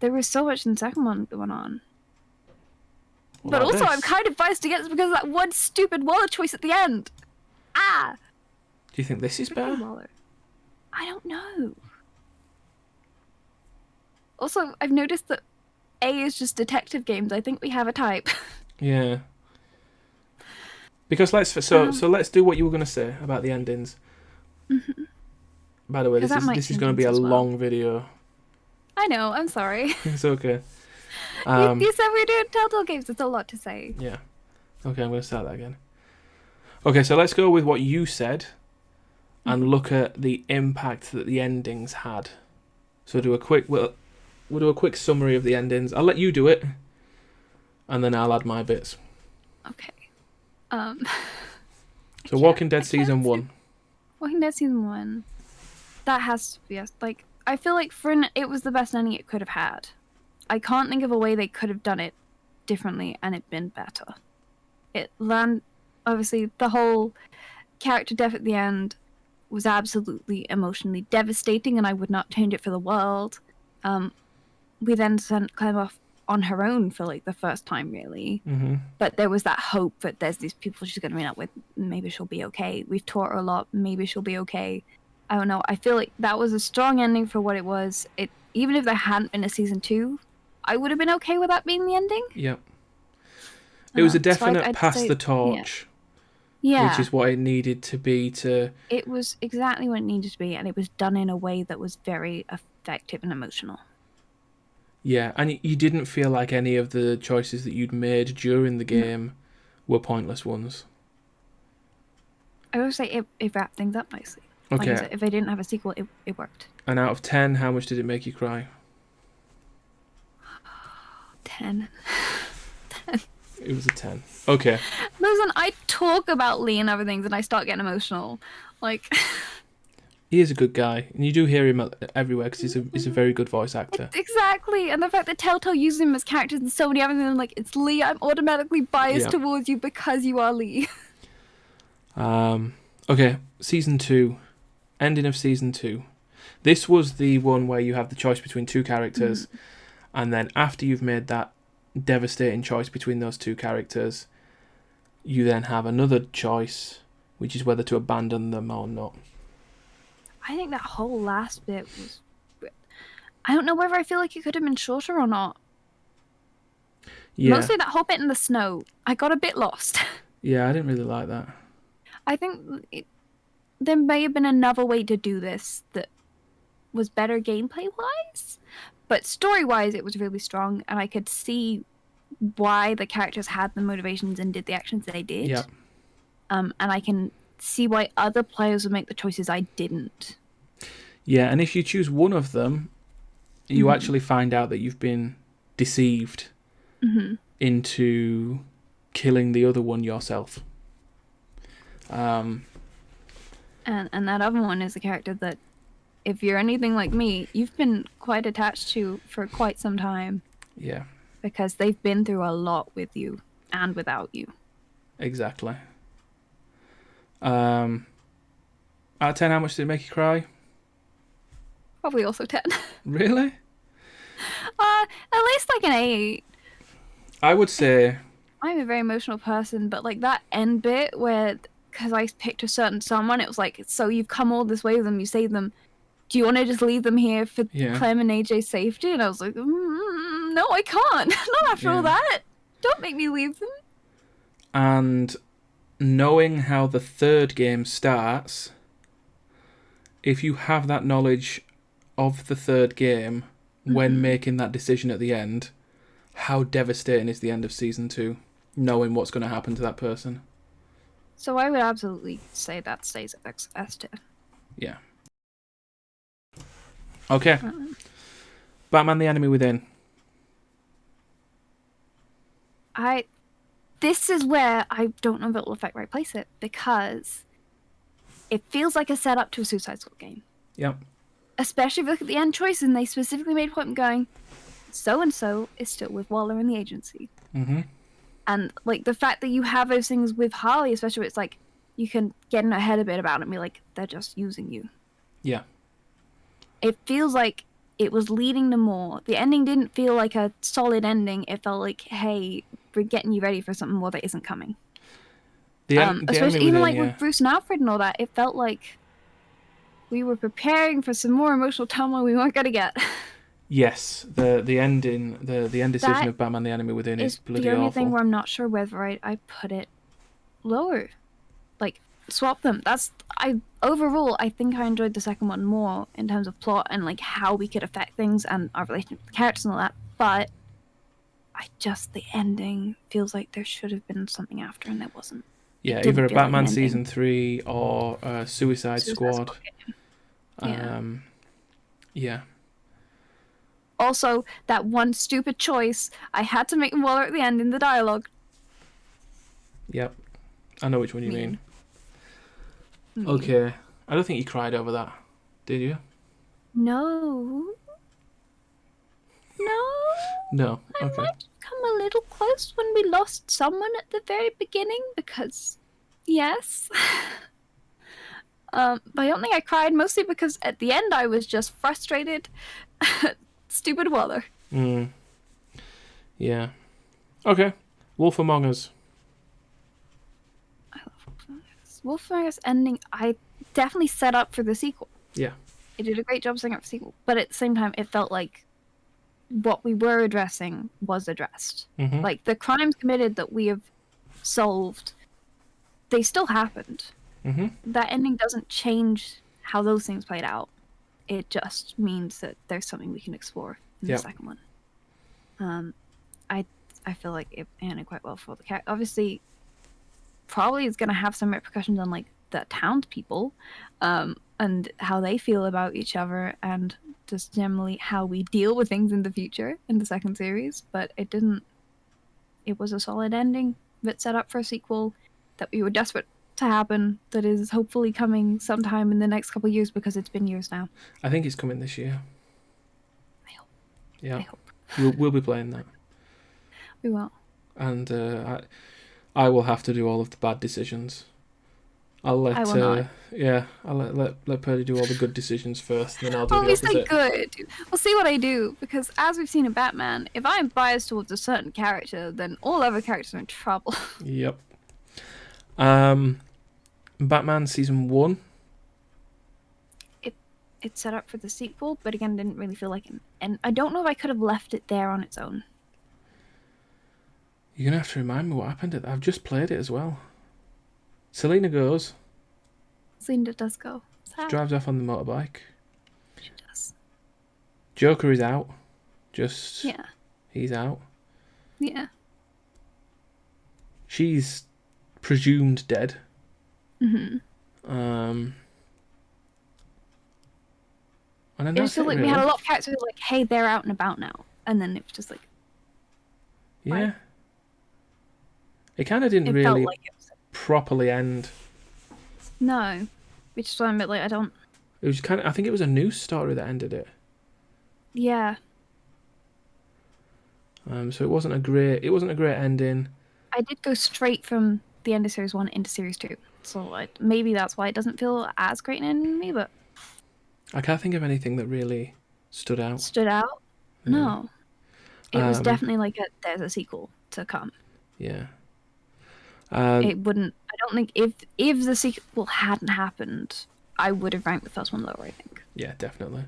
Speaker 2: there was so much in the second one going on. Well, but also, I'm kind of biased against it because of that one stupid Waller choice at the end. Ah!
Speaker 1: Do you think this is better?
Speaker 2: Waller. I don't know. Also, I've noticed that A is just detective games. I think we have a type.
Speaker 1: Yeah. Because let's do what you were going to say about the endings.
Speaker 2: Mm-hmm.
Speaker 1: By the way, this is going to be a long video.
Speaker 2: I know. I'm sorry.
Speaker 1: It's okay.
Speaker 2: You said we're doing Telltale games. It's a lot to say.
Speaker 1: Yeah. Okay, I'm going to start that again. Okay, so let's go with what you said and look at the impact that the endings had. So we'll do a quick summary of the endings. I'll let you do it, and then I'll add my bits.
Speaker 2: Okay.
Speaker 1: So Walking Dead Season 1.
Speaker 2: Walking Dead Season 1. That has to be like, I feel like it was the best ending it could have had. I can't think of a way they could have done it differently and it been better. Obviously, the whole character death at the end was absolutely emotionally devastating, and I would not change it for the world. We then sent Clem off on her own for like the first time, really.
Speaker 1: Mm-hmm.
Speaker 2: But there was that hope that there's these people she's going to meet up with. Maybe she'll be okay. We've taught her a lot. Maybe she'll be okay. I don't know. I feel like that was a strong ending for what it was. Even if there hadn't been a season 2, I would have been okay with that being the ending.
Speaker 1: Yep. It was a definite pass the torch.
Speaker 2: Yeah.
Speaker 1: Which is what it needed to be
Speaker 2: It was exactly what it needed to be, and it was done in a way that was very effective and emotional.
Speaker 1: Yeah, and you didn't feel like any of the choices that you'd made during the game were pointless ones.
Speaker 2: I would say it wrapped things up nicely.
Speaker 1: Okay.
Speaker 2: Like I said, if they didn't have a sequel, it worked.
Speaker 1: And out of 10, how much did it make you cry?
Speaker 2: 10. 10.
Speaker 1: It was a 10. Okay.
Speaker 2: Listen, I talk about Lee and other things and I start getting emotional. Like...
Speaker 1: He is a good guy, and you do hear him everywhere because he's a very good voice actor.
Speaker 2: Exactly, and the fact that Telltale uses him as characters in so many other things, I'm like, it's Lee, I'm automatically biased towards you because you are Lee.
Speaker 1: Okay, Season 2. Ending of Season 2. This was the one where you have the choice between two characters, and then after you've made that devastating choice between those two characters, you then have another choice, which is whether to abandon them or not.
Speaker 2: I think that whole last bit was... I don't know whether I feel like it could have been shorter or not. Yeah. Mostly that whole bit in the snow. I got a bit lost.
Speaker 1: Yeah, I didn't really like that.
Speaker 2: I think there may have been another way to do this that was better gameplay-wise, but story-wise it was really strong, and I could see why the characters had the motivations and did the actions they did.
Speaker 1: Yeah.
Speaker 2: And I can see why other players would make the choices I didn't.
Speaker 1: Yeah, and if you choose one of them, you actually find out that you've been deceived into killing the other one yourself. And
Speaker 2: that other one is a character that, if you're anything like me, you've been quite attached to for quite some time.
Speaker 1: Yeah.
Speaker 2: Because they've been through a lot with you and without you.
Speaker 1: Exactly. Out of 10, how much did it make you cry?
Speaker 2: Probably also 10.
Speaker 1: Really?
Speaker 2: At least like an 8.
Speaker 1: I would say...
Speaker 2: I'm a very emotional person, but like that end bit where, because I picked a certain someone, it was like, so you've come all this way with them, you saved them. Do you want to just leave them here for Clem and AJ's safety? And I was like, no, I can't. Not after all that. Don't make me leave them.
Speaker 1: And knowing how the third game starts, if you have that knowledge of the third game when making that decision at the end, how devastating is the end of Season 2, knowing what's going to happen to that person?
Speaker 2: So I would absolutely say that stays at S-tier.
Speaker 1: Yeah. Okay. Batman: The Enemy Within.
Speaker 2: This is where I don't know if it will affect where I place it, because it feels like a setup to a Suicide Squad game.
Speaker 1: Yep.
Speaker 2: Especially if you look at the end choice, and they specifically made a point of going, so-and-so is still with Waller in the agency.
Speaker 1: Mm-hmm.
Speaker 2: And, like, the fact that you have those things with Harley, especially, it's like, you can get in her head a bit about it and be like, they're just using you.
Speaker 1: Yeah.
Speaker 2: It feels like it was leading to more. The ending didn't feel like a solid ending. It felt like, hey, we're getting you ready for something more that isn't coming. Especially even like with Bruce and Alfred and all that, it felt like we were preparing for some more emotional turmoil we weren't gonna get.
Speaker 1: Yes, the ending, the end decision of Batman the Enemy Within is bloody awful.
Speaker 2: The only thing where I'm not sure whether I put it lower, like swap them. Overall I think I enjoyed the second one more in terms of plot and like how we could affect things and our relationship with the characters and all that. But the ending feels like there should have been something after and there wasn't.
Speaker 1: Yeah, either a Batman Season 3 or a Suicide Squad. Yeah.
Speaker 2: Also, that one stupid choice, I had to make Waller at the end in the dialogue.
Speaker 1: Yep. I know which one you mean. Okay. I don't think you cried over that, did you?
Speaker 2: No.
Speaker 1: No. Okay.
Speaker 2: I might have come a little close when we lost someone at the very beginning because, yes. But I don't think I cried, mostly because at the end I was just frustrated at stupid Waller.
Speaker 1: Yeah. Okay. Wolf Among Us.
Speaker 2: I love Wolf Among Us. Wolf Among Us ending, I definitely set up for the sequel.
Speaker 1: Yeah.
Speaker 2: It did a great job setting up for the sequel, but at the same time it felt like what we were addressing was addressed.
Speaker 1: Mm-hmm.
Speaker 2: Like, the crimes committed that we have solved, they still happened.
Speaker 1: Mm-hmm.
Speaker 2: That ending doesn't change how those things played out. It just means that there's something we can explore in the second one. I feel like it ended quite well for the cat. Obviously, probably it's going to have some repercussions on like the townspeople, and how they feel about each other, and just generally how we deal with things in the future in the second series. But it didn't. It was a solid ending that set up for a sequel that we were desperate to happen, that is hopefully coming sometime in the next couple of years, because it's been years now.
Speaker 1: I think it's coming this year.
Speaker 2: I hope.
Speaker 1: Yeah.
Speaker 2: I hope.
Speaker 1: We'll be playing that.
Speaker 2: We will.
Speaker 1: And I will have to do all of the bad decisions. I'll let I'll let Purdy do all the good decisions first, and then I'll do the opposite.
Speaker 2: Good. We'll see what I do, because as we've seen in Batman, if I'm biased towards a certain character, then all other characters are in trouble.
Speaker 1: Yep. Batman Season 1.
Speaker 2: It set up for the sequel, but again, didn't really feel like and I don't know if I could have left it there on its own.
Speaker 1: You're gonna have to remind me what happened. I've just played it as well. Selena goes.
Speaker 2: Selena does go.
Speaker 1: She drives off on the motorbike.
Speaker 2: She does.
Speaker 1: Joker is out. He's out.
Speaker 2: Yeah.
Speaker 1: She's presumed dead.
Speaker 2: Mm-hmm.
Speaker 1: And then
Speaker 2: it was like we had a lot of characters who were like, hey, they're out and about now. And then it was just like...
Speaker 1: Yeah. Why? It kind of didn't really properly end.
Speaker 2: No. Which is why I'm a bit like, I don't...
Speaker 1: It was kind of... I think it was a news story that ended it.
Speaker 2: Yeah.
Speaker 1: So it wasn't a great ending.
Speaker 2: I did go straight from the end of Series 1 into Series 2. So maybe that's why it doesn't feel as great an ending to me, but...
Speaker 1: I can't think of anything that really stood out.
Speaker 2: Yeah. No. It was definitely like there's a sequel to come.
Speaker 1: Yeah.
Speaker 2: It wouldn't... I don't think... If the sequel hadn't happened, I would have ranked the first one lower, I think.
Speaker 1: Yeah, definitely.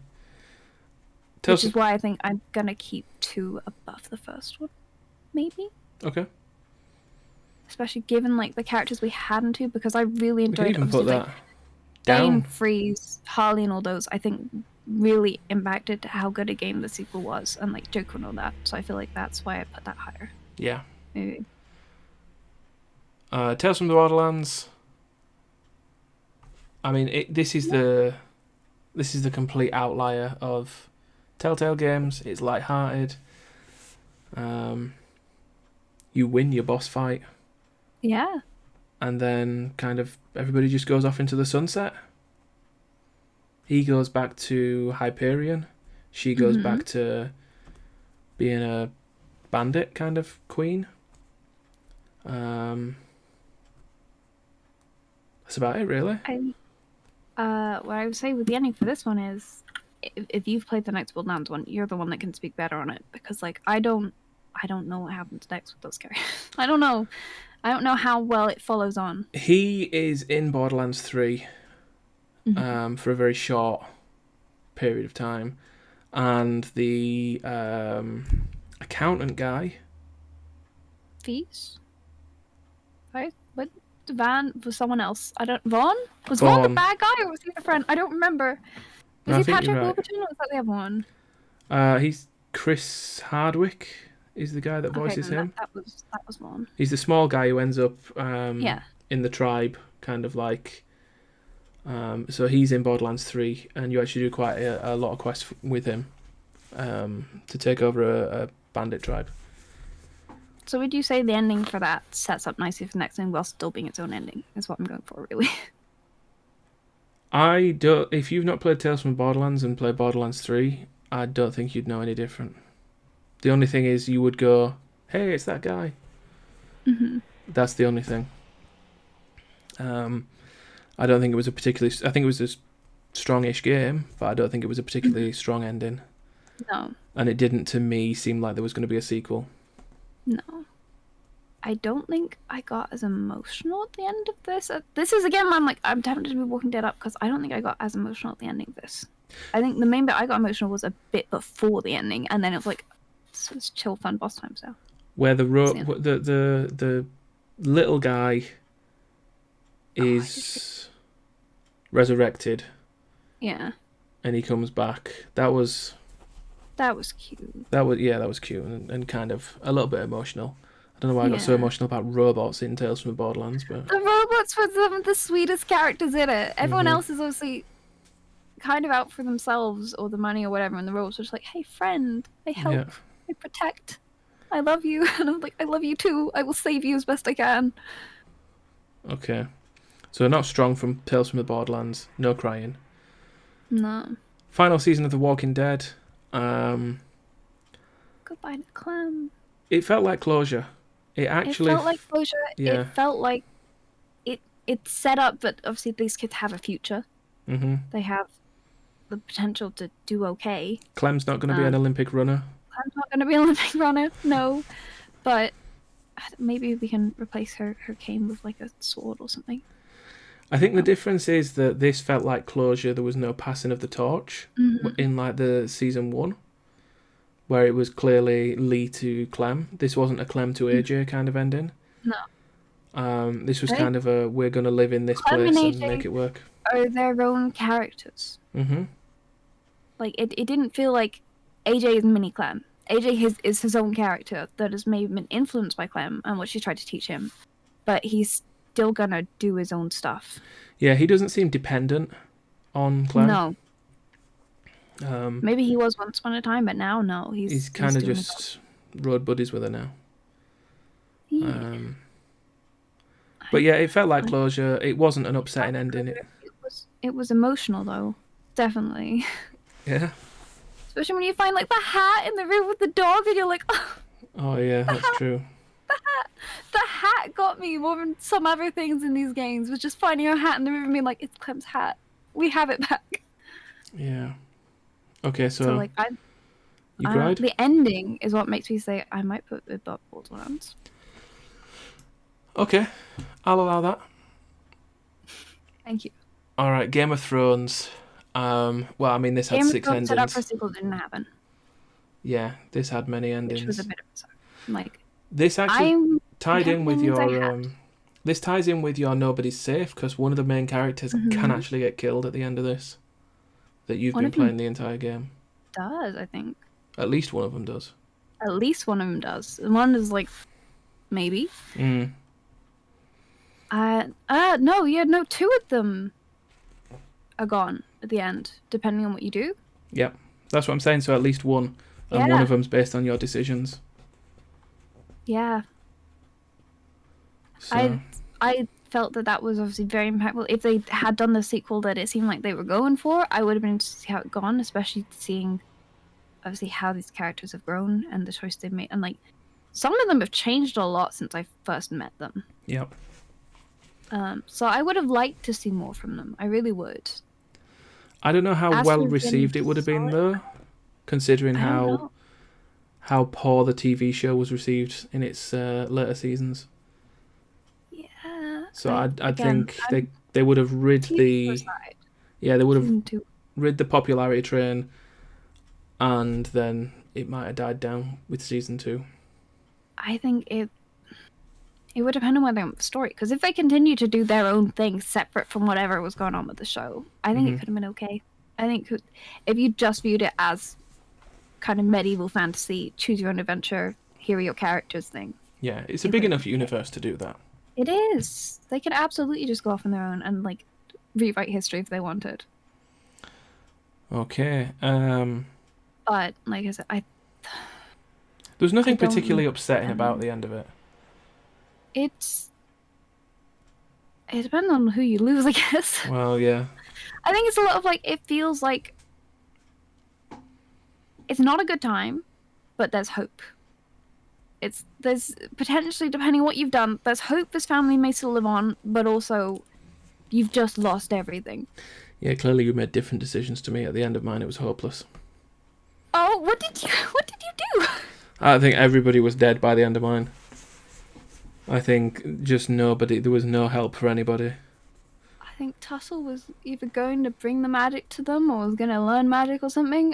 Speaker 2: Which is why I think I'm going to keep 2 above the first one. Maybe.
Speaker 1: Okay.
Speaker 2: Especially given like the characters we had in 2, because I really enjoyed
Speaker 1: even put that down.
Speaker 2: Bane, Freeze, Harley and all those, I think really impacted how good a game the sequel was, and like Joker and all that. So I feel like that's why I put that higher.
Speaker 1: Yeah.
Speaker 2: Maybe.
Speaker 1: Tales from the Borderlands. I mean, this is the complete outlier of Telltale games. It's lighthearted. You win your boss fight.
Speaker 2: Yeah.
Speaker 1: And then kind of everybody just goes off into the sunset. He goes back to Hyperion. She goes back to being a bandit kind of queen. That's about it, really.
Speaker 2: What I would say with the ending for this one is, if you've played the Knights of Wildlands one, you're the one that can speak better on it, because like I don't know what happens next with those characters. I don't know how well it follows on.
Speaker 1: He is in Borderlands 3 for a very short period of time, and the accountant guy.
Speaker 2: Fees? Right? What? Van was someone else. Vaughn? Was Vaughn the bad guy, or was he the friend? I don't remember. Was he Patrick Warburton, or was that the other one?
Speaker 1: He's Chris Hardwick. Is the guy that voices him.
Speaker 2: That was Vaughn.
Speaker 1: He's the small guy who ends up in the tribe, kind of like. So he's in Borderlands 3, and you actually do quite a lot of quests with him to take over a bandit tribe.
Speaker 2: So would you say the ending for that sets up nicely for the next one while still being its own ending? Is what I'm going for, really.
Speaker 1: If you've not played Tales from Borderlands and played Borderlands 3, I don't think you'd know any different. The only thing is you would go, hey, it's that guy. That's the only thing. I don't think it was I think it was a strong-ish game, but I don't think it was a particularly strong ending.
Speaker 2: No.
Speaker 1: And it didn't, to me, seem like there was going to be a sequel.
Speaker 2: No. I don't think I got as emotional at the end of this. This is, again, I'm tempted to be Walking Dead up, because I don't think I got as emotional at the ending of this. I think the main bit I got emotional was a bit before the ending, and then it was like, this was chill, fun boss time, so.
Speaker 1: Where the little guy is resurrected.
Speaker 2: Yeah.
Speaker 1: And he comes back. That was
Speaker 2: cute.
Speaker 1: That was cute and kind of a little bit emotional. I don't know why I got so emotional about robots in Tales from the Borderlands, but
Speaker 2: the robots were some of the sweetest characters in it. Everyone else is obviously kind of out for themselves or the money or whatever, and the robots were just like, hey friend, I help, I protect, I love you. And I'm like, I love you too, I will save you as best I can.
Speaker 1: Okay. So not strong from Tales from the Borderlands, no crying.
Speaker 2: No.
Speaker 1: Final season of The Walking Dead.
Speaker 2: Goodbye to Clem.
Speaker 1: It felt like closure. It felt
Speaker 2: like closure.
Speaker 1: Yeah.
Speaker 2: It felt like it's set up that obviously these kids have a future. They have the potential to do okay.
Speaker 1: Clem's not going to be an Olympic runner.
Speaker 2: Clem's not going to be an Olympic runner, no. But maybe we can replace her cane with like a sword or something.
Speaker 1: I think the difference is that this felt like closure. There was no passing of the torch in like the season 1, where it was clearly Lee to Clem. This wasn't a Clem to AJ kind of ending.
Speaker 2: No.
Speaker 1: This was kind of a we're going to live in this
Speaker 2: Clem
Speaker 1: place
Speaker 2: and
Speaker 1: and make it work.
Speaker 2: Are their own characters. Like it didn't feel like AJ is mini Clem. AJ is his own character that has maybe been influenced by Clem and what she tried to teach him, but he's still gonna do his own stuff.
Speaker 1: Yeah, he doesn't seem dependent on Clem.
Speaker 2: No. Maybe he was once upon a time, but now no.
Speaker 1: He's kind of just road buddies with her now.
Speaker 2: Yeah.
Speaker 1: But yeah, it felt like closure. It wasn't an upsetting ending.
Speaker 2: It was emotional though, definitely.
Speaker 1: Yeah.
Speaker 2: Especially when you find like the hat in the room with the dog, and you're like,
Speaker 1: oh yeah, that's true.
Speaker 2: The hat got me more than some other things in these games. Was just finding a hat in the room and being like, it's Clem's hat. We have it back.
Speaker 1: Yeah. Okay, so
Speaker 2: like
Speaker 1: you cried?
Speaker 2: The ending is what makes me say I might put it above Borderlands.
Speaker 1: Okay, I'll allow that.
Speaker 2: Thank you.
Speaker 1: All right, Game of Thrones. Well, I mean, this had 6 endings. Set up
Speaker 2: for a sequel didn't happen.
Speaker 1: Yeah, this had many endings.
Speaker 2: Which was a bit of a like.
Speaker 1: This actually tied in with your. This ties in with your Nobody's Safe, because one of the main characters can actually get killed at the end of this. That you've been playing the entire game.
Speaker 2: Does, I think.
Speaker 1: At least one of them does.
Speaker 2: At least one of them does. One is like, maybe. No, 2 of them are gone at the end, depending on what you do.
Speaker 1: Yep, that's what I'm saying. So at least one, and one of them's based on your decisions.
Speaker 2: Yeah.
Speaker 1: So.
Speaker 2: I felt that was obviously very impactful. If they had done the sequel that it seemed like they were going for, I would have been interested to see how it gone, especially seeing obviously how these characters have grown and the choice they've made. And like, some of them have changed a lot since I first met them.
Speaker 1: Yep.
Speaker 2: So I would have liked to see more from them. I really would.
Speaker 1: I don't know how well received it would have been though, considering how poor the TV show was received in its later seasons.
Speaker 2: Yeah.
Speaker 1: So I think they would have rid the popularity train, and then it might have died down with season 2.
Speaker 2: I think it would depend on where they went with the story, because if they continue to do their own thing separate from whatever was going on with the show, I think it could have been okay. I think if you just viewed it as kind of medieval fantasy, choose your own adventure, here are your characters thing.
Speaker 1: Yeah, it's a big enough universe to do that.
Speaker 2: It is. They could absolutely just go off on their own and like rewrite history if they wanted.
Speaker 1: Okay.
Speaker 2: But like I said,
Speaker 1: there's nothing particularly upsetting about the end of it.
Speaker 2: It depends on who you lose, I guess.
Speaker 1: Well, yeah.
Speaker 2: I think it's a lot of like, it feels like it's not a good time, but there's hope. There's potentially, depending on what you've done, there's hope this family may still live on, but also you've just lost everything.
Speaker 1: Yeah, clearly you made different decisions to me. At the end of mine, it was hopeless.
Speaker 2: Oh, what did you do?
Speaker 1: I think everybody was dead by the end of mine. I think just nobody, there was no help for anybody.
Speaker 2: I think Tussle was either going to bring the magic to them or was going to learn magic or something.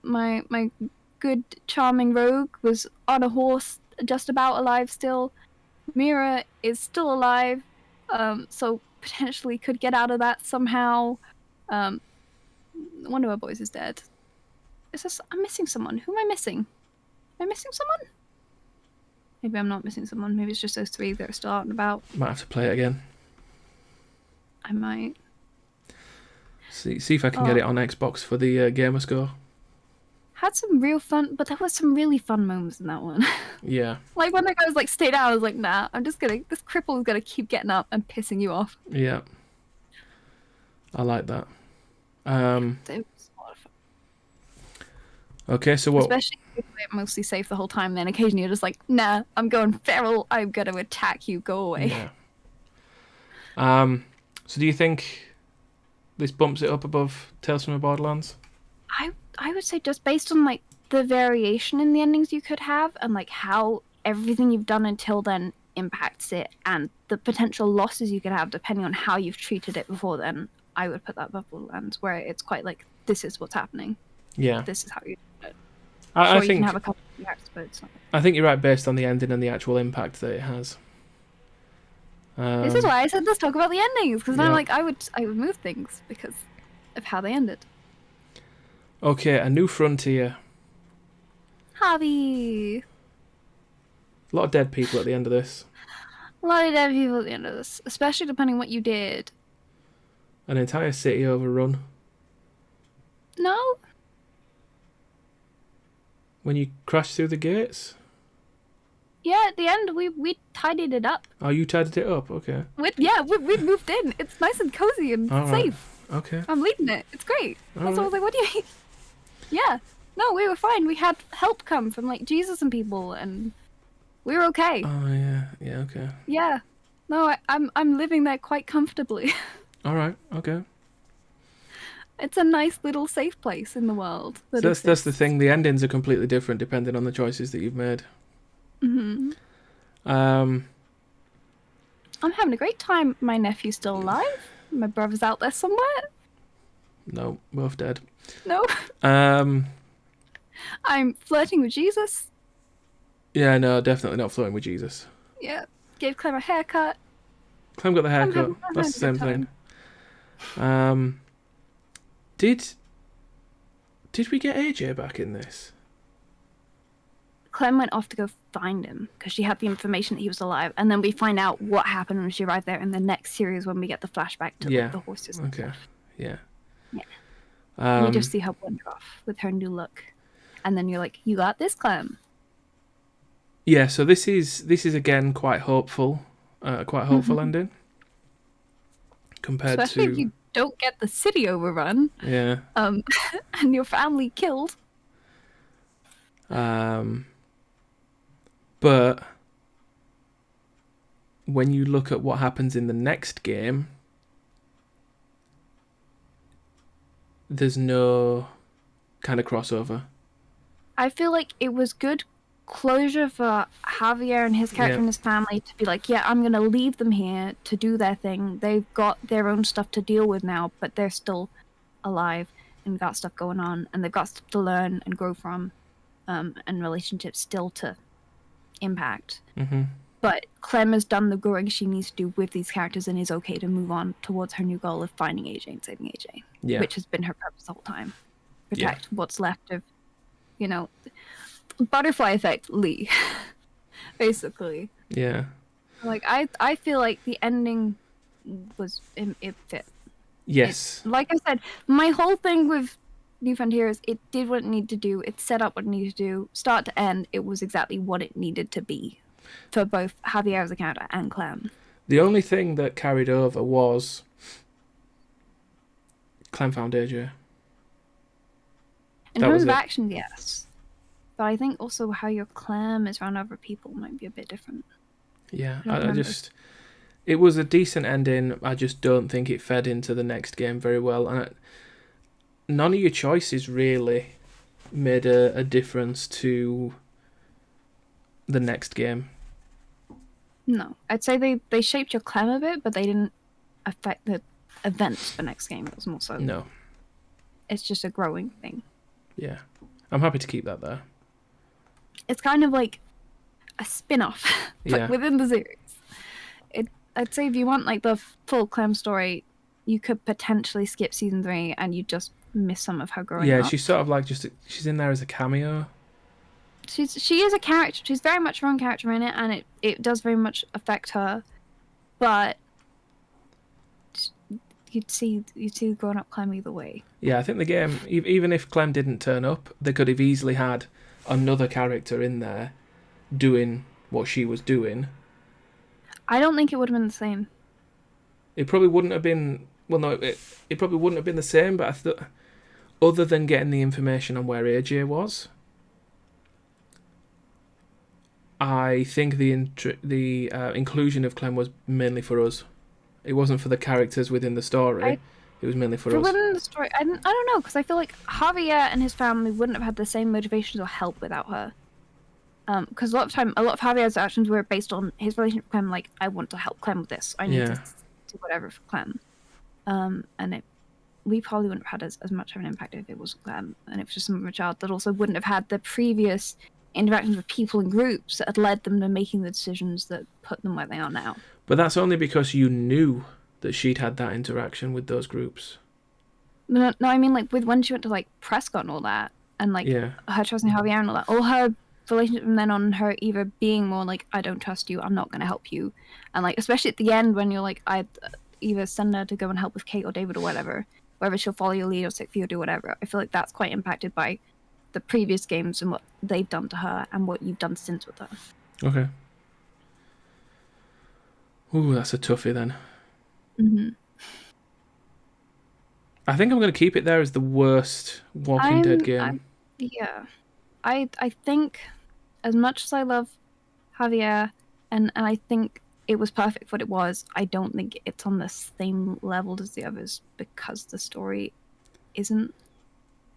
Speaker 2: My good, charming rogue was on a horse, just about alive still. Mira is still alive, so potentially could get out of that somehow. One of our boys is dead. I'm missing someone. Who am I missing? Am I missing someone? Maybe I'm not missing someone. Maybe it's just those 3 that are still out and about.
Speaker 1: Might have to play it again.
Speaker 2: I might.
Speaker 1: See if I can get it on Xbox for the gamer score.
Speaker 2: Had some real fun, but there was some really fun moments in that one.
Speaker 1: Yeah.
Speaker 2: Like when the guy was like, stay down, I was like, nah, this cripple is gonna keep getting up and pissing you off.
Speaker 1: Yeah. I like that.
Speaker 2: It was a lot of fun.
Speaker 1: Okay, so what?
Speaker 2: Especially if you play it mostly safe the whole time, then occasionally you're just like, nah, I'm going feral, I'm gonna attack you, go away.
Speaker 1: Yeah. So do you think this bumps it up above Tales from the Borderlands?
Speaker 2: I would say just based on like the variation in the endings you could have and like how everything you've done until then impacts it and the potential losses you could have depending on how you've treated it before then, I would put that above Borderlands, where it's quite like, this is what's happening.
Speaker 1: Yeah.
Speaker 2: This is how you do it.
Speaker 1: I think
Speaker 2: you can have a couple of reacts, but it's not.
Speaker 1: I think you're right based on the ending and the actual impact that it has.
Speaker 2: This is why I said let's talk about the endings, because I'm like I would move things because of how they ended.
Speaker 1: Okay, A New Frontier.
Speaker 2: Harvey.
Speaker 1: A lot of dead people at the end of this.
Speaker 2: A lot of dead people at the end of this, especially depending on what you did.
Speaker 1: An entire city overrun.
Speaker 2: No.
Speaker 1: When you crash through the gates?
Speaker 2: Yeah, at the end we tidied it up.
Speaker 1: Oh, you tidied it up? Okay.
Speaker 2: We moved in. It's nice and cozy and safe.
Speaker 1: Right. Okay.
Speaker 2: I'm leading it. It's great.
Speaker 1: All
Speaker 2: I was like, what do you mean? Yeah. No, we were fine. We had help come from like Jesus and people, and we were okay.
Speaker 1: Oh yeah. Yeah. Okay.
Speaker 2: Yeah. No, I'm living there quite comfortably.
Speaker 1: All right. Okay.
Speaker 2: It's a nice little safe place in the world.
Speaker 1: So that's the thing. The endings are completely different depending on the choices that you've made.
Speaker 2: Mm-hmm.
Speaker 1: I'm
Speaker 2: having a great time. My nephew's still alive. My brother's out there somewhere.
Speaker 1: No, both dead.
Speaker 2: No. I'm flirting with Jesus.
Speaker 1: Yeah, no, definitely not flirting with Jesus.
Speaker 2: Yeah. Gave Clem a haircut.
Speaker 1: Clem got the haircut. That's the same thing. Did we get AJ back in this?
Speaker 2: Clem went off to go find him because she had the information that he was alive, and then we find out what happened when she arrived there in the next series when we get the flashback to like, the horses. And stuff.
Speaker 1: Yeah.
Speaker 2: We just see her wander off with her new look, and then you're like, "You got this, Clem."
Speaker 1: Yeah. So this is again quite hopeful, ending. compared
Speaker 2: Especially
Speaker 1: to...
Speaker 2: if you don't get the city overrun.
Speaker 1: Yeah.
Speaker 2: And your family killed.
Speaker 1: But when you look at what happens in the next game, there's no kind of crossover.
Speaker 2: I feel like it was good closure for Javier and his character and his family to be like, yeah, I'm going to leave them here to do their thing. They've got their own stuff to deal with now, but they're still alive and got stuff going on, and they've got stuff to learn and grow from, and relationships still to impact.
Speaker 1: Mm-hmm.
Speaker 2: But Clem has done the growing she needs to do with these characters and is okay to move on towards her new goal of finding AJ and saving AJ, which has been her purpose the whole time. Protect what's left of, butterfly effect Lee, basically.
Speaker 1: Yeah.
Speaker 2: Like, I feel like the ending was, it fit.
Speaker 1: Yes.
Speaker 2: Like I said, my whole thing with New Frontiers, it did what it needed to do. It set up what it needed to do. Start to end, it was exactly what it needed to be for both Javier as a character and Clem.
Speaker 1: The only thing that carried over was Clem found AJ.
Speaker 2: In terms of action, yes. But I think also how your Clem is around other people might be a bit different.
Speaker 1: Yeah, I just... It was a decent ending. I just don't think it fed into the next game very well. And none of your choices really made a difference to the next game.
Speaker 2: No. I'd say they shaped your Clem a bit, but they didn't affect the events for next game. It was more so...
Speaker 1: No.
Speaker 2: It's just a growing thing.
Speaker 1: Yeah. I'm happy to keep that there.
Speaker 2: It's kind of like a spin-off, but within the series. I'd say if you want like the full Clem story, you could potentially skip season 3 and you just miss some of her growing up.
Speaker 1: Yeah, she's sort of like she's in there as a cameo.
Speaker 2: She is a character. She's very much her own character in it, and it does very much affect her. But you'd see grown up Clem either way.
Speaker 1: Yeah, I think the game, even if Clem didn't turn up, they could have easily had another character in there doing what she was doing.
Speaker 2: I don't think it would have been the same.
Speaker 1: It probably wouldn't have been... Well, no, it probably wouldn't have been the same, but I thought, other than getting the information on where AJ was, I think the inclusion of Clem was mainly for us. It wasn't for the characters within the story. It was mainly for us.
Speaker 2: Within the story, I don't know, because I feel like Javier and his family wouldn't have had the same motivations or help without her. Because a lot of Javier's actions were based on his relationship with Clem, like, I want to help Clem with this. I need to do whatever for Clem. And we probably wouldn't have had as much of an impact if it was Clem, and it was just some of a child that also wouldn't have had the previous interactions with people and groups that had led them to making the decisions that put them where they are now.
Speaker 1: But that's only because you knew that she'd had that interaction with those groups.
Speaker 2: No, I mean, like, with when she went to, like, Prescott and all that, and, like, her trusting Javier and all that, all her relationship from then on, her either being more like, I don't trust you, I'm not going to help you, and, like, especially at the end when you're like, I either send her to go and help with Kate or David or whatever, whether she'll follow your lead or stick for you or do whatever. I feel like that's quite impacted by the previous games and what they've done to her and what you've done since with her.
Speaker 1: Okay. Ooh, that's a toughie then.
Speaker 2: Mm-hmm.
Speaker 1: I think I'm going to keep it there as the worst Walking Dead game.
Speaker 2: I think, as much as I love Javier, and I think it was perfect for what it was, I don't think it's on the same level as the others because the story isn't.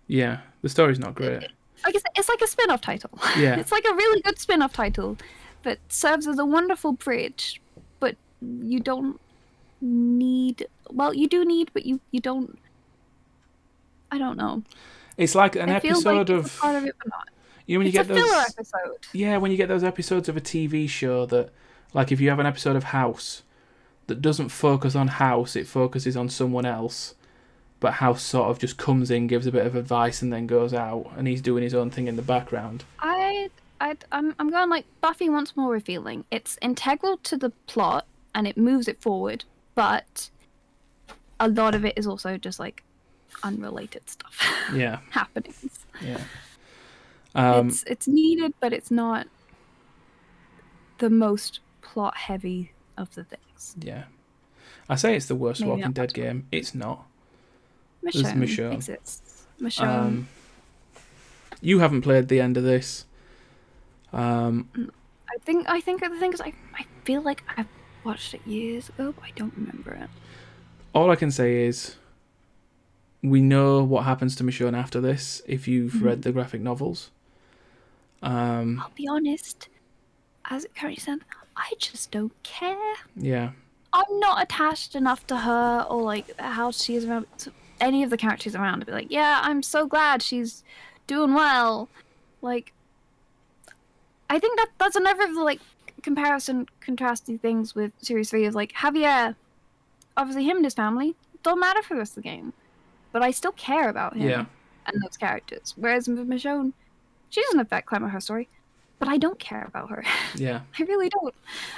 Speaker 1: Yeah, the story's not great.
Speaker 2: It's like a spin-off title.
Speaker 1: Yeah.
Speaker 2: It's like a really good spin-off title that serves as a wonderful bridge, but you don't need... Well, you do need, but you don't... I don't know.
Speaker 1: It's like an episode
Speaker 2: of... It's a part of it, but not.
Speaker 1: You know, when you get those
Speaker 2: filler episode.
Speaker 1: Yeah, when you get those episodes of a TV show that, like, if you have an episode of House that doesn't focus on House, it focuses on someone else, but House sort of just comes in, gives a bit of advice, and then goes out, and he's doing his own thing in the background.
Speaker 2: I'm going like Buffy once more revealing. It's integral to the plot, and it moves it forward, but a lot of it is also just like unrelated stuff.
Speaker 1: Yeah.
Speaker 2: Happenings.
Speaker 1: Yeah.
Speaker 2: It's needed, but it's not the most plot heavy of the things.
Speaker 1: Yeah. I say it's the worst
Speaker 2: Maybe
Speaker 1: Walking
Speaker 2: not
Speaker 1: Dead game. It's not. There's
Speaker 2: Michonne exists. Michonne.
Speaker 1: You haven't played the end of this.
Speaker 2: I think the thing is, I feel like I've watched it years ago, but I don't remember it.
Speaker 1: All I can say is, we know what happens to Michonne after this. If you've read the graphic novels,
Speaker 2: I'll be honest. As it currently stands, I just don't care.
Speaker 1: Yeah.
Speaker 2: I'm not attached enough to her or like how she is around any of the characters around to be like, yeah, I'm so glad she's doing well. Like, I think that's another of the like contrasting things with Series 3 of like Javier, obviously him and his family don't matter for the rest of the game, but I still care about him and those characters. Whereas with Michonne, she doesn't affect Clem or her story, but I don't care about her.
Speaker 1: Yeah.
Speaker 2: I really don't.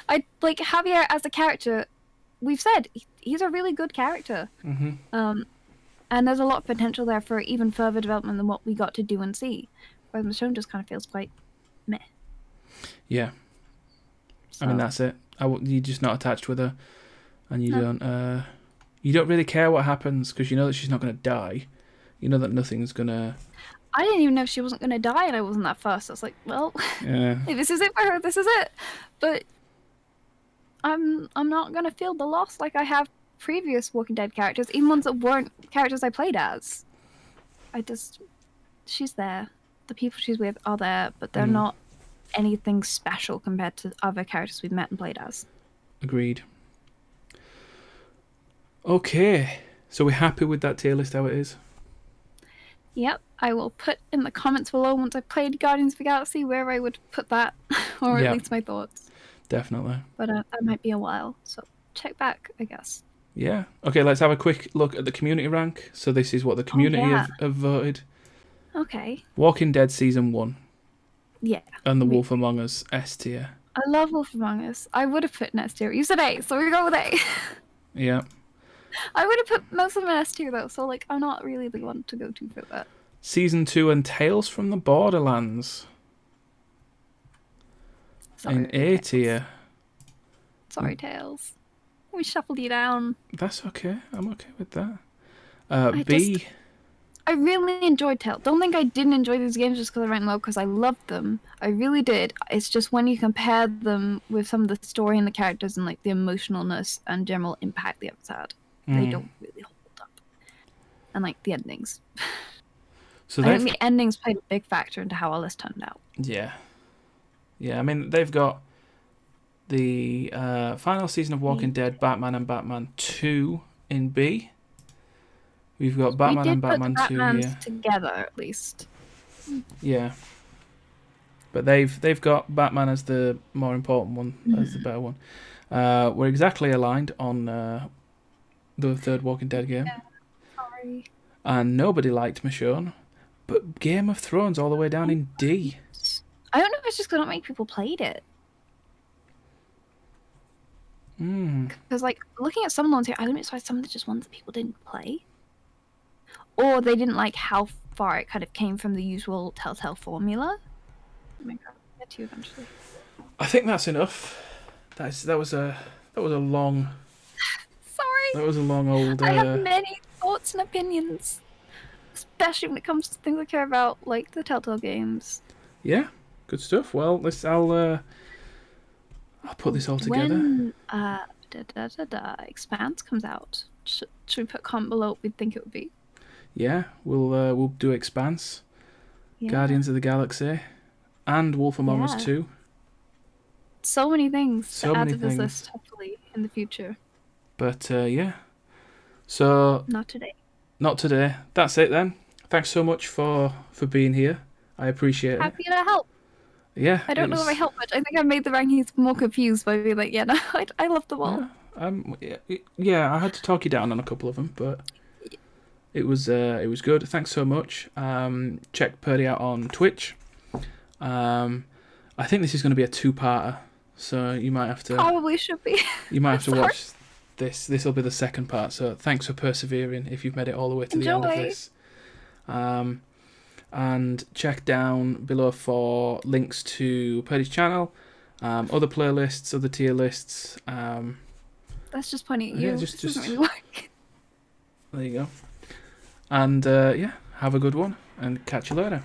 Speaker 2: I like Javier as a character. We've said he's a really good character. And there's a lot of potential there for even further development than what we got to do and see. Whereas Michonne just kind of feels quite meh.
Speaker 1: Yeah. So, I mean, that's it. You're just not attached with her, and you don't really care what happens because you know that she's not going to die. You know that nothing's going to...
Speaker 2: I didn't even know she wasn't going to die, and I wasn't that fussed. I was like, well, if this is it for her, this is it. But I'm not going to feel the loss like I have previous Walking Dead characters, even ones that weren't characters I played as. She's there. The people she's with are there, but they're not anything special compared to other characters we've met and played as.
Speaker 1: Agreed. Okay, so we're happy with that tier list how it is?
Speaker 2: Yep, I will put in the comments below once I've played Guardians of the Galaxy where I would put that, or at least my thoughts.
Speaker 1: Definitely.
Speaker 2: But that might be a while, so check back, I guess.
Speaker 1: Yeah. Okay, let's have a quick look at the community rank. So this is what the community have voted.
Speaker 2: Okay.
Speaker 1: Walking Dead Season 1.
Speaker 2: Yeah.
Speaker 1: And The Wolf Among Us, S tier.
Speaker 2: I love Wolf Among Us. I would have put an S tier. You said A, so we go with A.
Speaker 1: Yeah.
Speaker 2: I would have put most of them in S tier, though, so like I'm not really the one to go to for that.
Speaker 1: Season 2 and Tales from the Borderlands.
Speaker 2: Sorry,
Speaker 1: in A tier.
Speaker 2: Sorry, Tales. We shuffled you down.
Speaker 1: That's okay. I'm okay with that. B.
Speaker 2: I really enjoyed Telltale. Don't think I didn't enjoy these games just because I ranked low, because I loved them. I really did. It's just when you compare them with some of the story and the characters and like the emotionalness and general impact the episodes had, they don't really hold up. And like the endings. So I think the endings played a big factor into how our list turned out.
Speaker 1: Yeah. Yeah, I mean, they've got the final season of Walking Dead, Batman and Batman 2 in B. We've got Batman and Batman 2 here.
Speaker 2: Together, at least.
Speaker 1: Yeah. But they've got Batman as the more important one, as the better one. We're exactly aligned on the third Walking Dead game.
Speaker 2: Yeah, sorry.
Speaker 1: And nobody liked Michonne. But Game of Thrones all the way down in D.
Speaker 2: I don't know if it's just because not many people played it. Because, like, looking at some of the ones here, I don't know if some of the just ones that people didn't play. Or they didn't like how far it kind of came from the usual Telltale formula. Maybe I'll get to you eventually.
Speaker 1: I think that's enough. That was a long.
Speaker 2: Sorry.
Speaker 1: That was a long old.
Speaker 2: I have many thoughts and opinions, especially when it comes to things I care about, like the Telltale games.
Speaker 1: Yeah, good stuff. Well, I'll put this all together.
Speaker 2: When Expanse comes out, should we put a comment below what we think it would be?
Speaker 1: Yeah, we'll do Expanse, Guardians of the Galaxy, and Wolf Among Us 2.
Speaker 2: So many things to add to this list, hopefully, in the future.
Speaker 1: But, yeah. So...
Speaker 2: Not today.
Speaker 1: Not today. That's it, then. Thanks so much for being here. I appreciate it.
Speaker 2: Happy to help.
Speaker 1: Yeah.
Speaker 2: I don't know if I helped much. I think I made the rankings more confused by being like, yeah, no, I love them all.
Speaker 1: Yeah, I had to talk you down on a couple of them, but... It was good. Thanks so much. Check Purdy out on Twitch. I think this is going to be a 2-parter, so you might have to...
Speaker 2: Probably should be.
Speaker 1: You might have to watch this. This will be the second part, so thanks for persevering if you've made it all the way to the end of this. And check down below for links to Purdy's channel, other playlists, other tier lists.
Speaker 2: That's just pointing at you.
Speaker 1: Yeah,
Speaker 2: just doesn't really work.
Speaker 1: There you go. And have a good one, and catch you later.